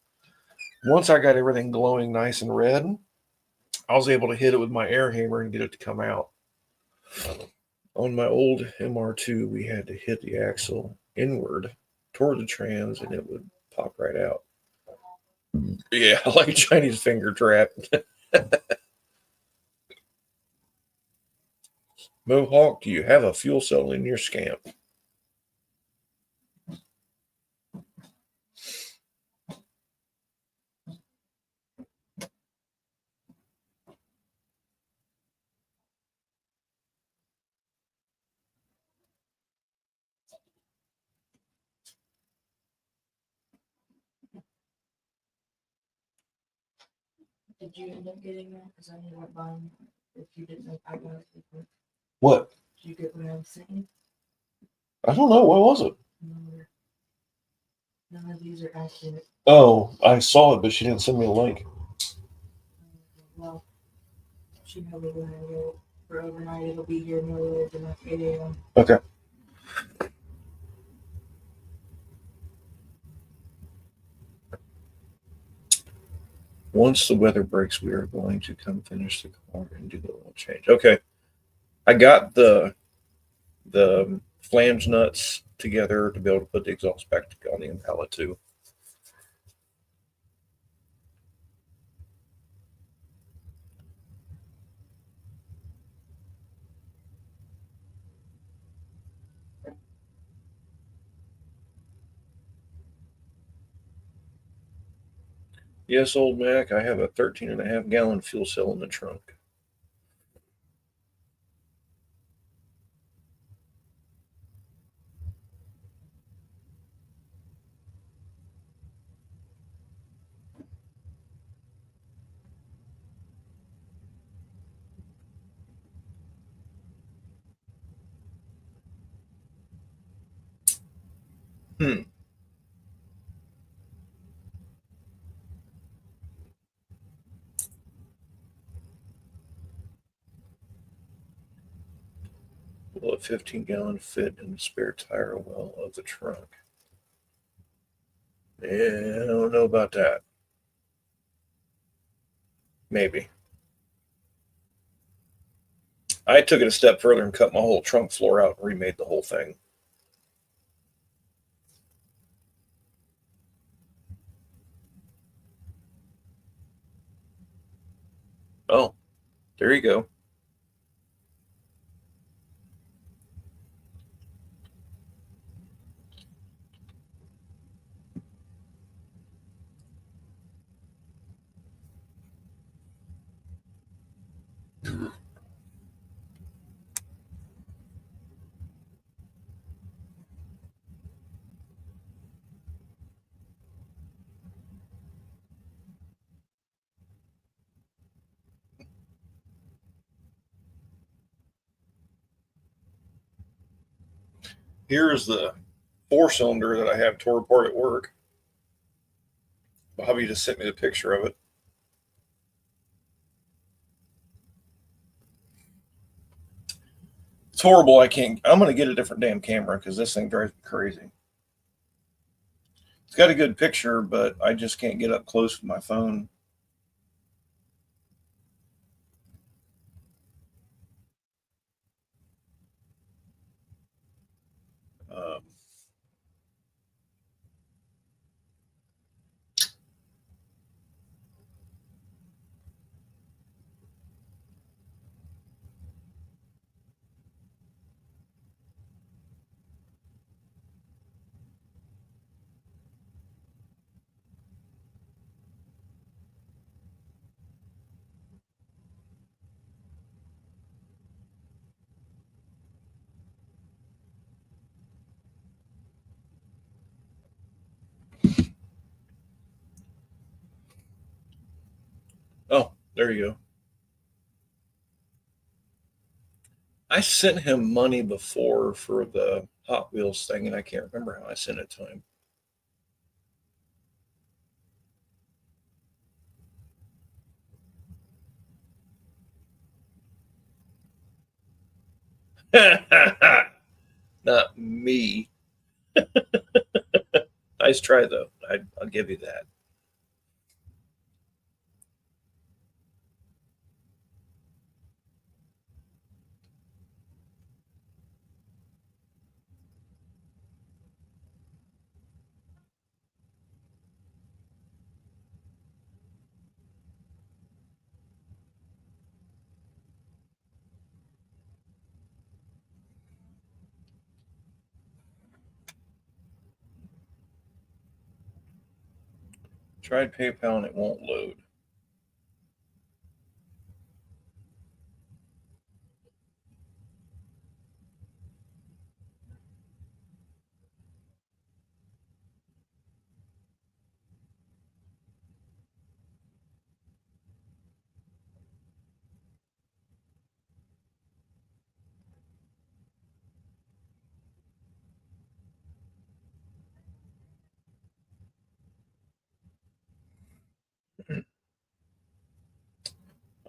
Once I got everything glowing nice and red, I was able to hit it with my air hammer and get it to come out. On my old MR2, we had to hit the axle inward toward the trans, and it would pop right out. Yeah, like a Chinese finger trap. Mohawk, do you have a fuel cell in your Scamp? Did you end up getting that? Because I ended up buying it. If you didn't know, I got it. What? Did you get what I was saying? I don't know. What was it? None of these are accurate. Oh, I saw it, but she didn't send me a link. Well, she probably going to go for overnight. It'll be here no later than 8 a.m. Okay. Once the weather breaks, we are going to come finish the car and do the oil change. Okay. I got the flange nuts together to be able to put the exhaust back on the Impala too. Yes, old Mac, I have a 13.5 gallon fuel cell in the trunk. Hmm. Will a 15 gallon fit in the spare tire well of the trunk? Yeah, I don't know about that. Maybe. I took it a step further and cut my whole trunk floor out and remade the whole thing. Oh, there you go. Here's the 4 cylinder that I have tore apart at work. Bobby just sent me the picture of it. It's horrible. I can't. I'm going to get a different damn camera because this thing drives me crazy. It's got a good picture, but I just can't get up close with my phone. Um, oh, there you go. I sent him money before for the Hot Wheels thing, and I can't remember how I sent it to him. Not me. Nice try, though. I'll give you that. Tried PayPal and it won't load.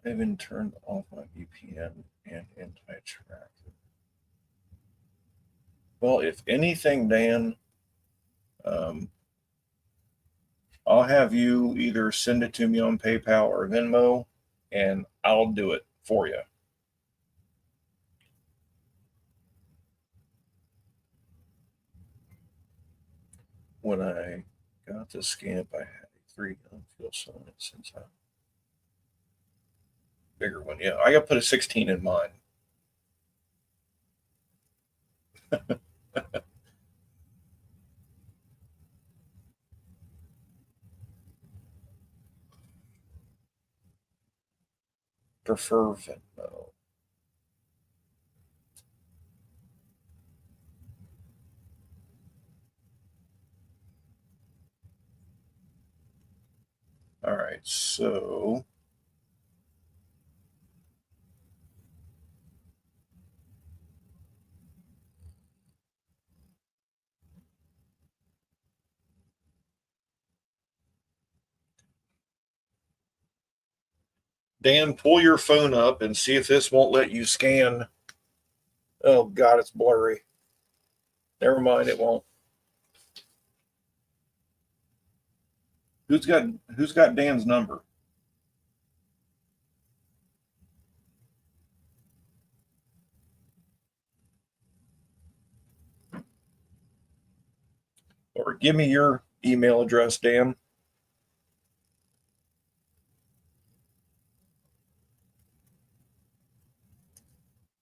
I even turned off my VPN and anti-track. Well, if anything, Dan, um, I'll have you either send it to me on PayPal or Venmo, and I'll do it for you. When I got the Scamp, I had a 3 gallon fuel cell in it since I bigger one. Yeah, I got to put a 16 in mine. prefer Venmo. All right, so Dan, pull your phone up and see if this won't let you scan. Oh God, it's blurry. Never mind, it won't. Who's got Dan's number? Or give me your email address, Dan.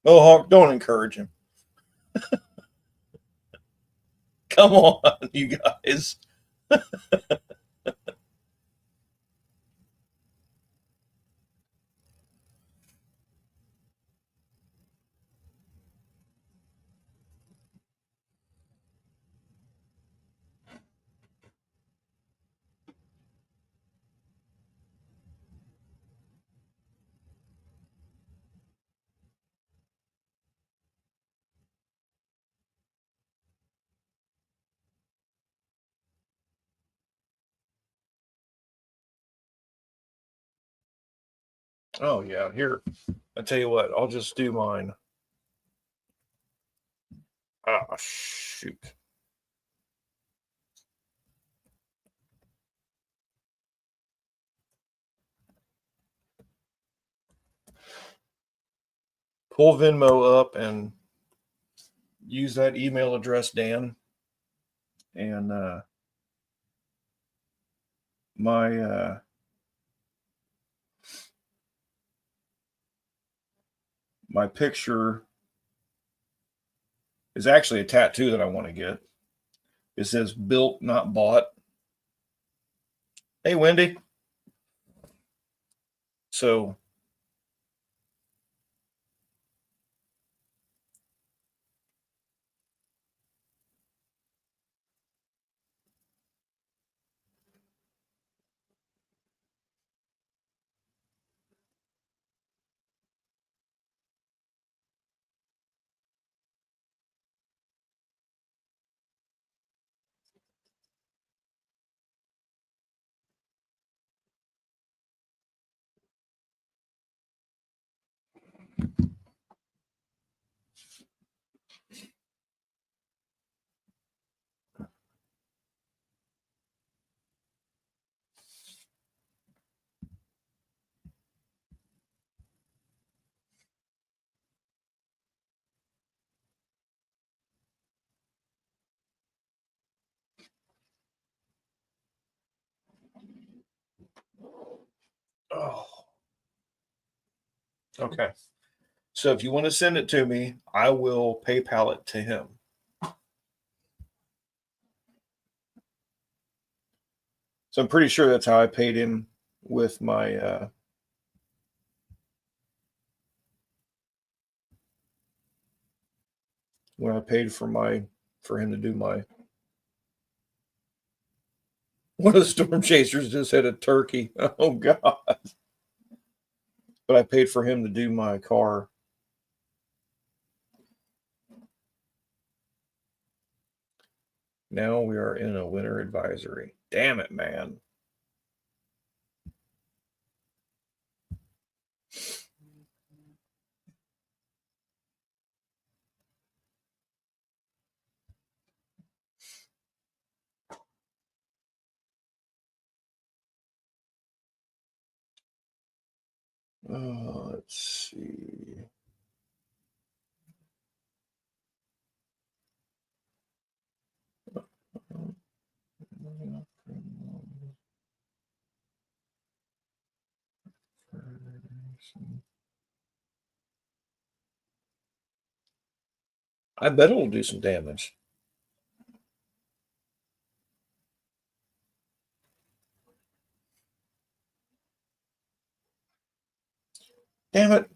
Mohawk, don't encourage him. Come on, you guys. Oh yeah, here. I tell you what, I'll just do mine. Ah, shoot. Pull Venmo up and use that email address, Dan. And my my picture is actually a tattoo that I want to get. It says "built, not bought." Hey, Wendy. So oh, okay. So if you want to send it to me, I will PayPal it to him. So I'm pretty sure that's how I paid him with my when I paid for him to do my one of the storm chasers just had a turkey. Oh God. But I paid for him to do my car. Now we are in a winter advisory. Damn it, man. Let's see. I bet it'll do some damage. Damn it.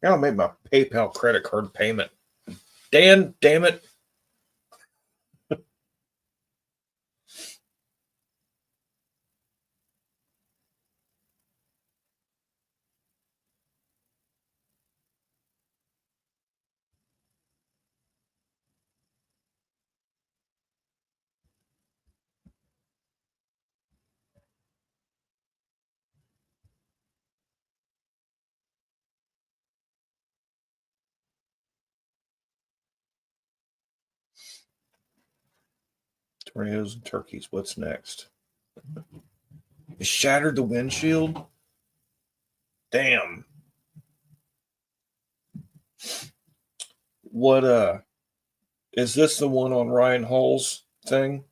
Gotta make my PayPal credit card payment. Dan, damn it. Tornadoes and turkeys. What's next? It shattered the windshield. Damn. What is this the one on Ryan Hall's thing?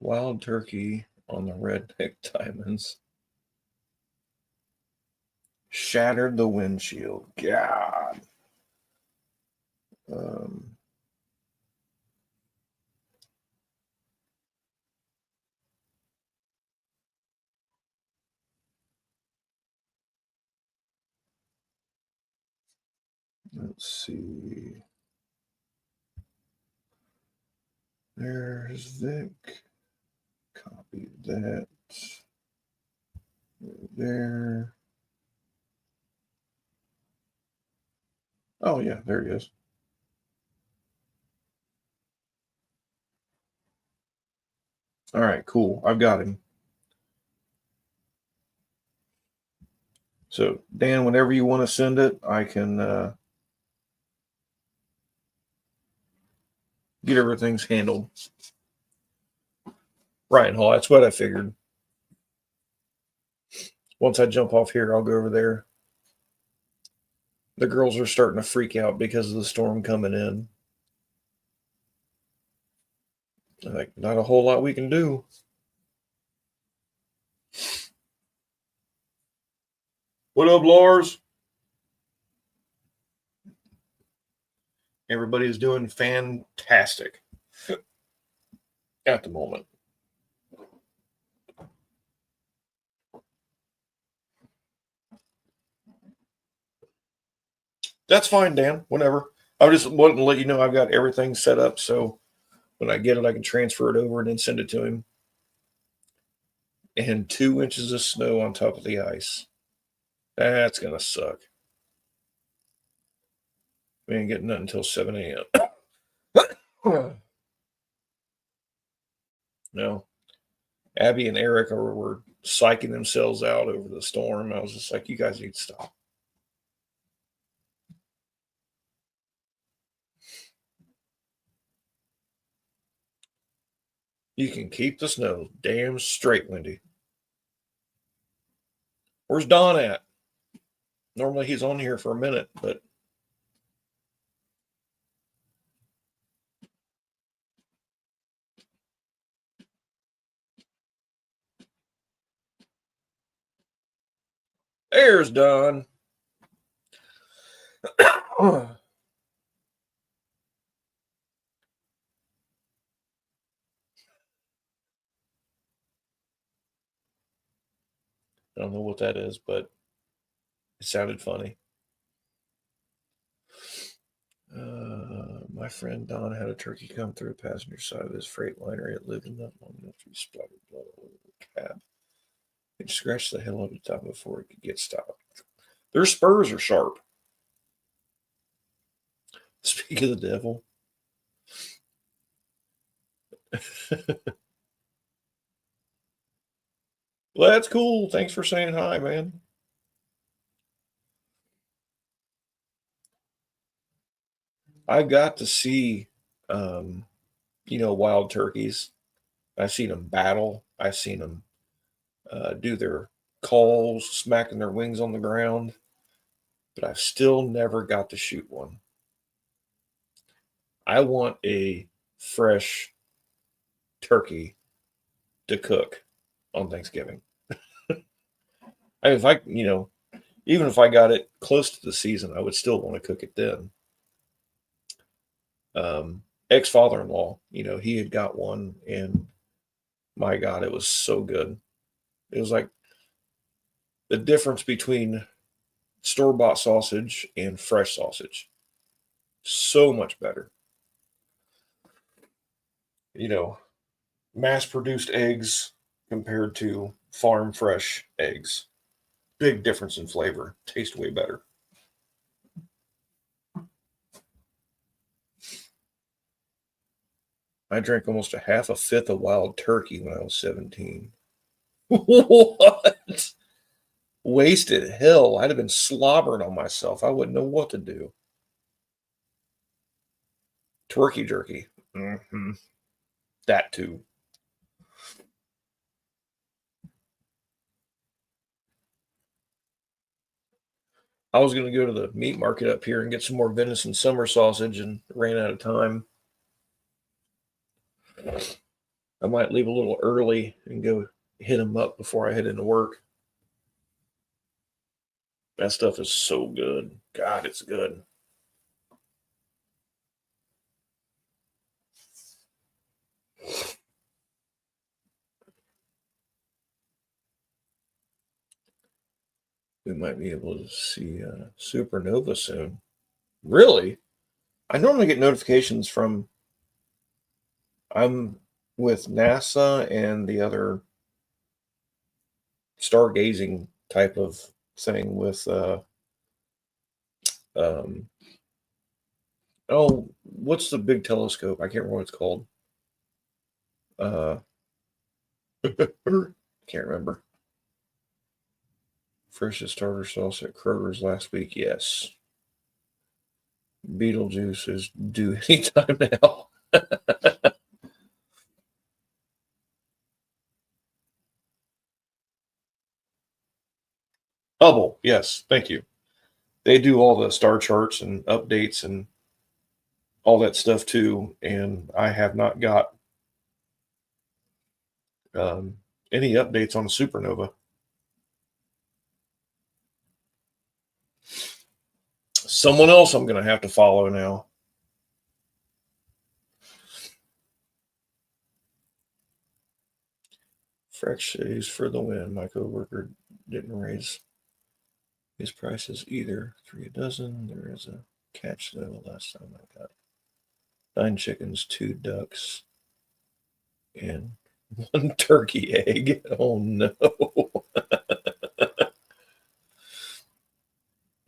Wild turkey on the redneck diamonds. Shattered the windshield. God. Let's see. There's Vic. Copy that. There. Oh, yeah, there he is. All right, cool. I've got him. So, Dan, whenever you want to send it, I can get everything's handled. Ryan Hall, that's what I figured. Once I jump off here, I'll go over there. The girls are starting to freak out because of the storm coming in. Like, not a whole lot we can do. What up, Lars? Everybody's doing fantastic at the moment. That's fine, Dan. Whenever. I just wanted to let you know I've got everything set up so when I get it, I can transfer it over and then send it to him. And 2 inches of snow on top of the ice. That's going to suck. We ain't getting nothing until 7 a.m. No. Abby and Eric were psyching themselves out over the storm. I was just like, you guys need to stop. You can keep the snow damn straight, Wendy. Where's Don at? Normally he's on here for a minute, but there's Don. I don't know what that is, but it sounded funny. My friend Don had a turkey come through the passenger side of his Freightliner. It lived enough long enough to be splattered blood all over the cab. It scratched the hell out of the top before it could get stopped. Their spurs are sharp. Speak of the devil. Well, that's cool. Thanks for saying hi, man. I got to see, wild turkeys. I've seen them battle. I've seen them do their calls, smacking their wings on the ground. But I've still never got to shoot one. I want a fresh turkey to cook on Thanksgiving. I mean, if I, even if I got it close to the season, I would still want to cook it then. Ex-father-in-law, he had got one, and my God, it was so good. It was like the difference between store-bought sausage and fresh sausage. So much better. Mass-produced eggs compared to farm fresh eggs. Big difference in flavor. Taste way better. I drank almost a half a fifth of wild turkey when I was 17. What? Wasted hell. I'd have been slobbering on myself. I wouldn't know what to do. Turkey jerky. Mm-hmm. That too. I was going to go to the meat market up here and get some more venison summer sausage and ran out of time. I might leave a little early and go hit them up before I head into work. That stuff is so good. God, it's good. We might be able to see supernova soon. Really? I normally get notifications from, I'm with NASA and the other stargazing type of thing with, what's the big telescope? I can't remember what it's called. Can't remember. Freshest starter sauce at Kroger's last week. Yes. Beetlejuice is due anytime now. Hubble, yes, thank you. They do all the star charts and updates and all that stuff too, and I have not got any updates on the supernova. Someone else I'm going to have to follow now. Fresh shaves for the win. My coworker didn't raise his prices either. 3 a dozen. There is a catch though. Last time I got 9 chickens, 2 ducks, and 1 turkey egg. Oh no.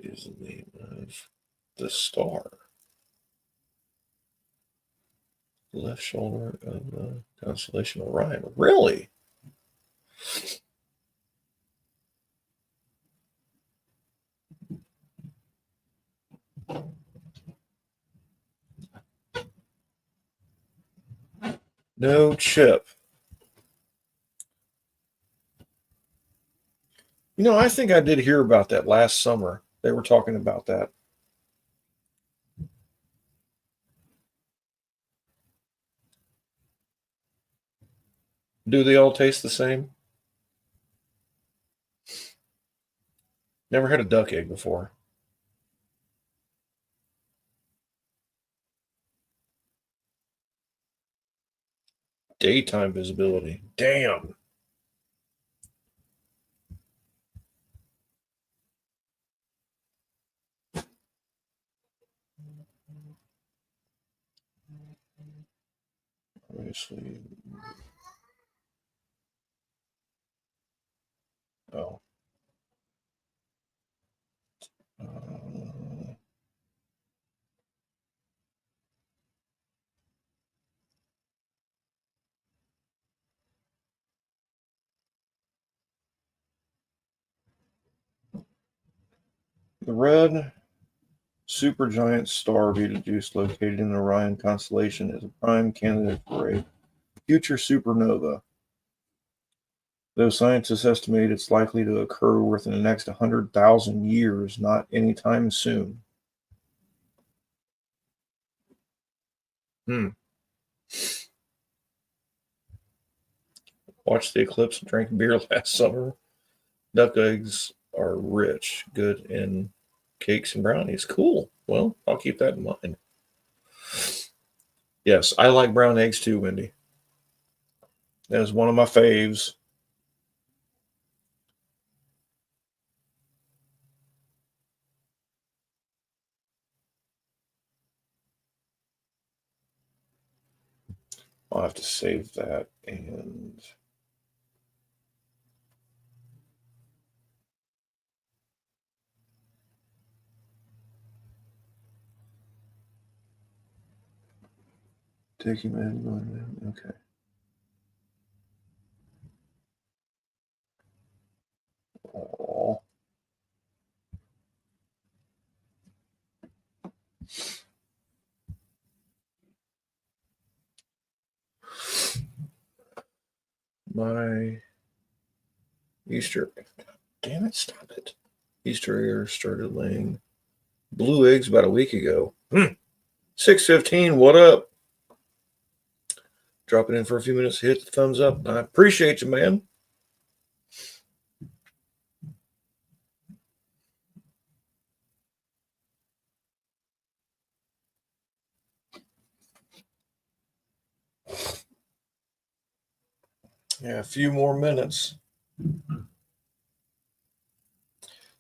Is the name of the star. Left shoulder of the constellation Orion. Really? No chip. I think I did hear about that last summer. They were talking about that. Do they all taste the same? Never had a duck egg before. Daytime visibility. Damn. Obviously. Oh. The red supergiant star Betelgeuse, located in the Orion constellation, is a prime candidate for a future supernova. Though scientists estimate it's likely to occur within the next 100,000 years, not anytime soon. Watched the eclipse and drank beer last summer. Duck eggs are rich, good in cakes and brownies. Cool. Well, I'll keep that in mind. Yes, I like brown eggs too, Wendy. That is one of my faves. I'll have to save that and take him in. Okay. Aw. My Easter, damn it, stop it. Easter eggs started laying blue eggs about a week ago. 6:15, what up? Dropping in for a few minutes to hit the thumbs up. I appreciate you, man. Yeah, a few more minutes.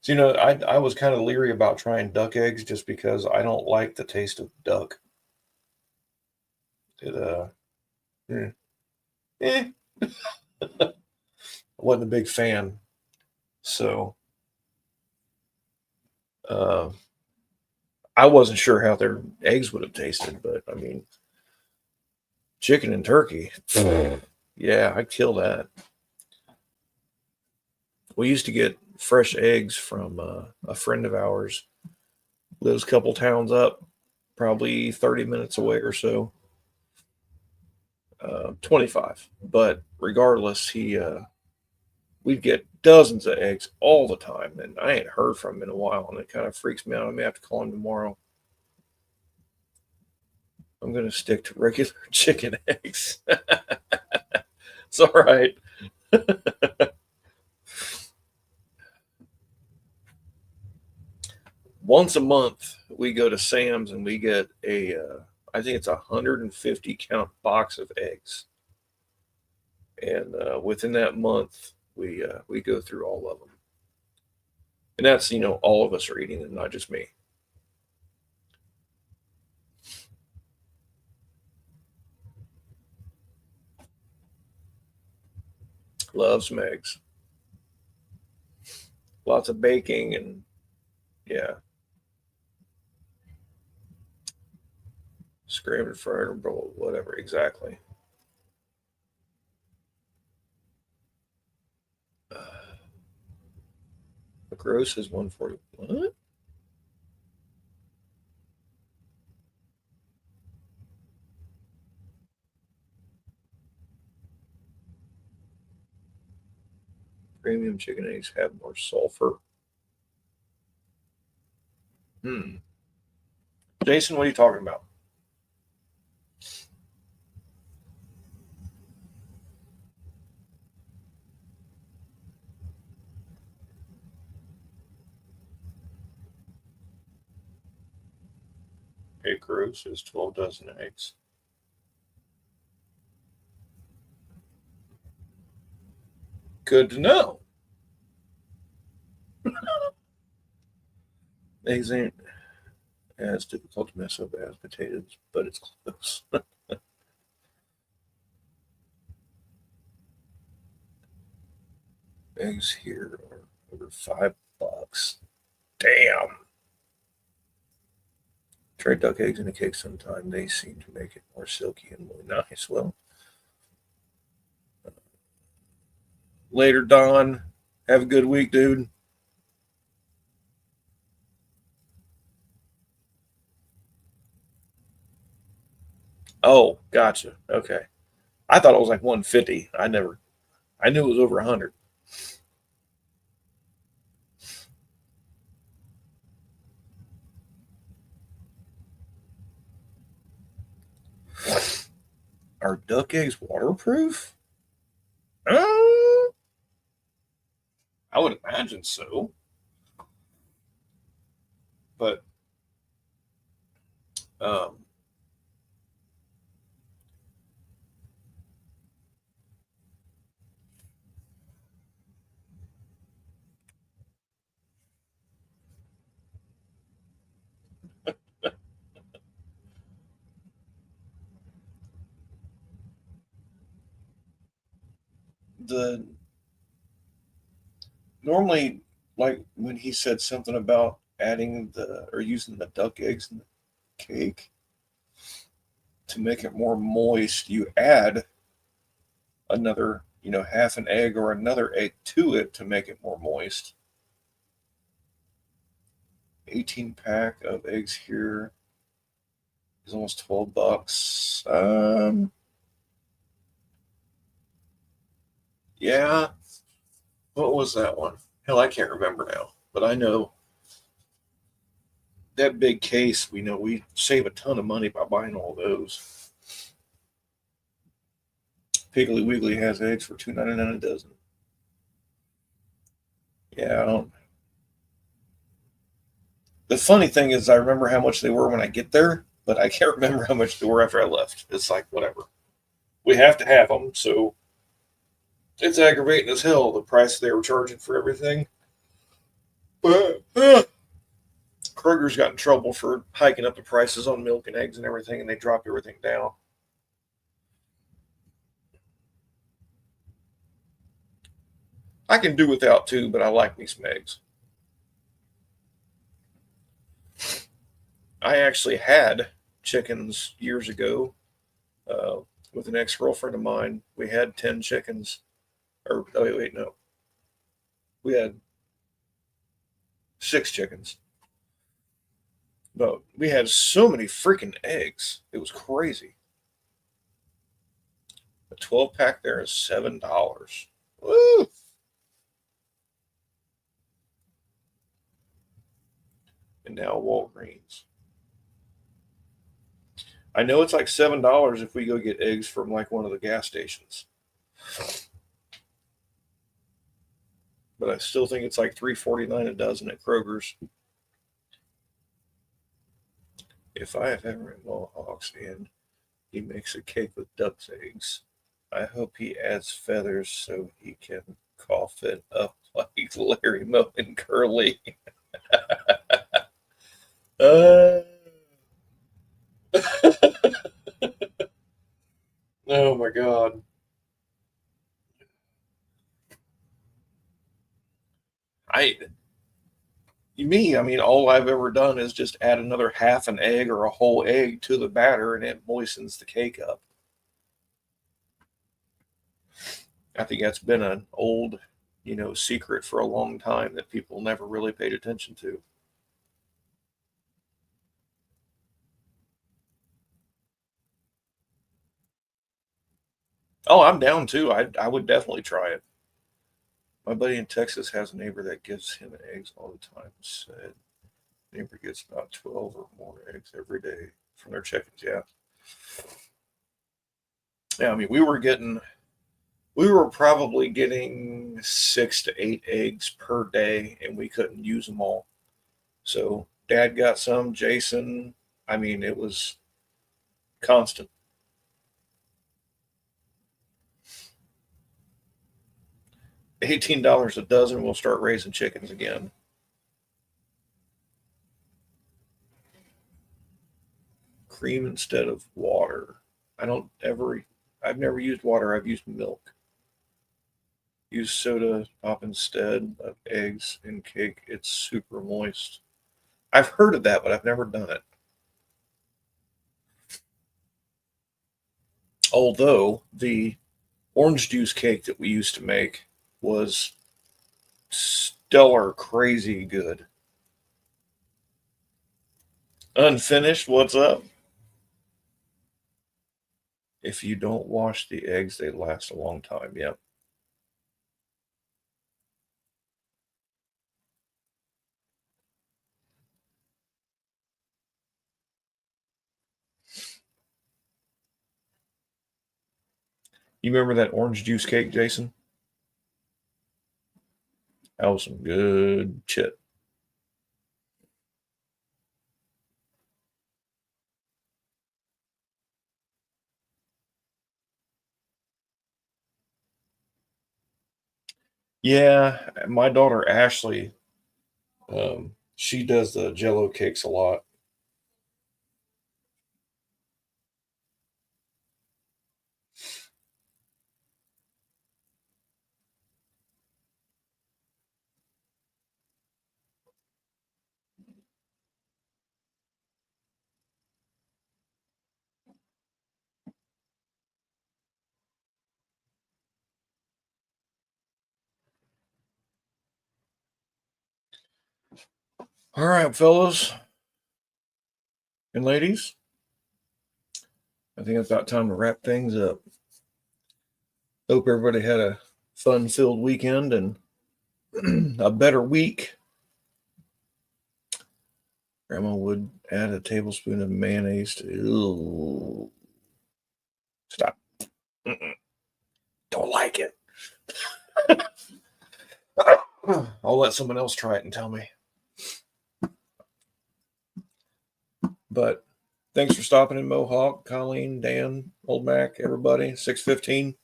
So, I was kind of leery about trying duck eggs just because I don't like the taste of duck. It, hmm, eh, I wasn't a big fan. So, uh, I wasn't sure how their eggs would have tasted, but I mean, chicken and turkey. Yeah, I'd kill that. We used to get fresh eggs from a friend of ours, lives a couple towns up, probably 30 minutes away or so. 25. But regardless, we'd get dozens of eggs all the time, and I ain't heard from him in a while, and it kind of freaks me out. I may have to call him tomorrow. I'm gonna stick to regular chicken eggs. It's all right. Once a month, we go to Sam's and we get I think it's 150 count box of eggs, and within that month, we go through all of them, and that's all of us are eating them, not just me. Love some eggs, lots of baking, and yeah, scrambled, fried, or boiled, whatever exactly. The gross is 140. What? Premium chicken eggs have more sulfur. Hmm. Jason, what are you talking about? It gross is 12 dozen eggs. Good to know. Eggs ain't as difficult to mess up as potatoes, but it's close. Eggs here are over $5. Damn. Try duck eggs in a cake sometime. They seem to make it more silky and more nice. Well, later, Don. Have a good week, dude. Oh, gotcha. Okay. I thought it was like 150. I knew it was over 100. Are duck eggs waterproof? I would imagine so. But um, the normally, like when he said something about adding the or using the duck eggs in the cake to make it more moist, you add another, half an egg or another egg to it to make it more moist. 18 pack of eggs here is almost $12. Yeah. What was that one? Hell, I can't remember now. But I know that big case, we save a ton of money by buying all those. Piggly Wiggly has eggs for $2.99 a dozen. Yeah, I don't. The funny thing is, I remember how much they were when I get there, but I can't remember how much they were after I left. It's like whatever. We have to have them, so it's aggravating as hell the price they were charging for everything. But Kroger's got in trouble for hiking up the prices on milk and eggs and everything, and they dropped everything down. I can do without too, but I like me some eggs. I actually had chickens years ago uh, with an ex girlfriend of mine. We had 10 chickens. Or, oh, wait, no. We had 6 chickens. But we had so many freaking eggs. It was crazy. A 12 pack there is $7. Woo! And now Walgreens. I know it's like $7 if we go get eggs from like one of the gas stations. But I still think it's like $3.49 a dozen at Kroger's. If I have ever met Mohawks and he makes a cake with duck's eggs, I hope he adds feathers so he can cough it up like Larry Moe and Curly. uh, oh my God. I I mean, all I've ever done is just add another half an egg or a whole egg to the batter and it moistens the cake up. I think that's been an old, secret for a long time that people never really paid attention to. Oh, I'm down too. I would definitely try it. My buddy in Texas has a neighbor that gives him eggs all the time. Said neighbor gets about 12 or more eggs every day from their chickens. Yeah. Yeah, I mean, we were probably getting 6 to 8 eggs per day, and we couldn't use them all. So Dad got some, Jason. I mean, it was constant. $18 a dozen. We'll start raising chickens again. Cream instead of water. I don't ever. I've never used water. I've used milk. Use soda pop instead of eggs in cake. It's super moist. I've heard of that, but I've never done it. Although the orange juice cake that we used to make was stellar, crazy good. Unfinished, what's up? If you don't wash the eggs, they last a long time. Yep. You remember that orange juice cake, Jason? That was some good shit. Yeah, my daughter Ashley, she does the Jello cakes a lot. All right, fellas and ladies, I think it's about time to wrap things up. Hope everybody had a fun-filled weekend and a better week. Grandma would add a tablespoon of mayonnaise to. Ew. Stop. Mm-mm. Don't like it. I'll let someone else try it and tell me. But thanks for stopping in, Mohawk, Colleen, Dan, Old Mac, everybody. 615.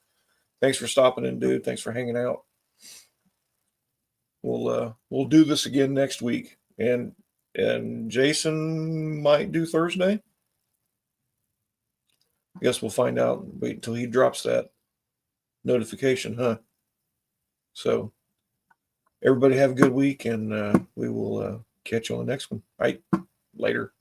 Thanks for stopping in, dude. Thanks for hanging out. We'll do this again next week. And Jason might do Thursday. Guess we'll find out. Wait until he drops that notification, huh? So everybody have a good week, and we will catch you on the next one. All right, later.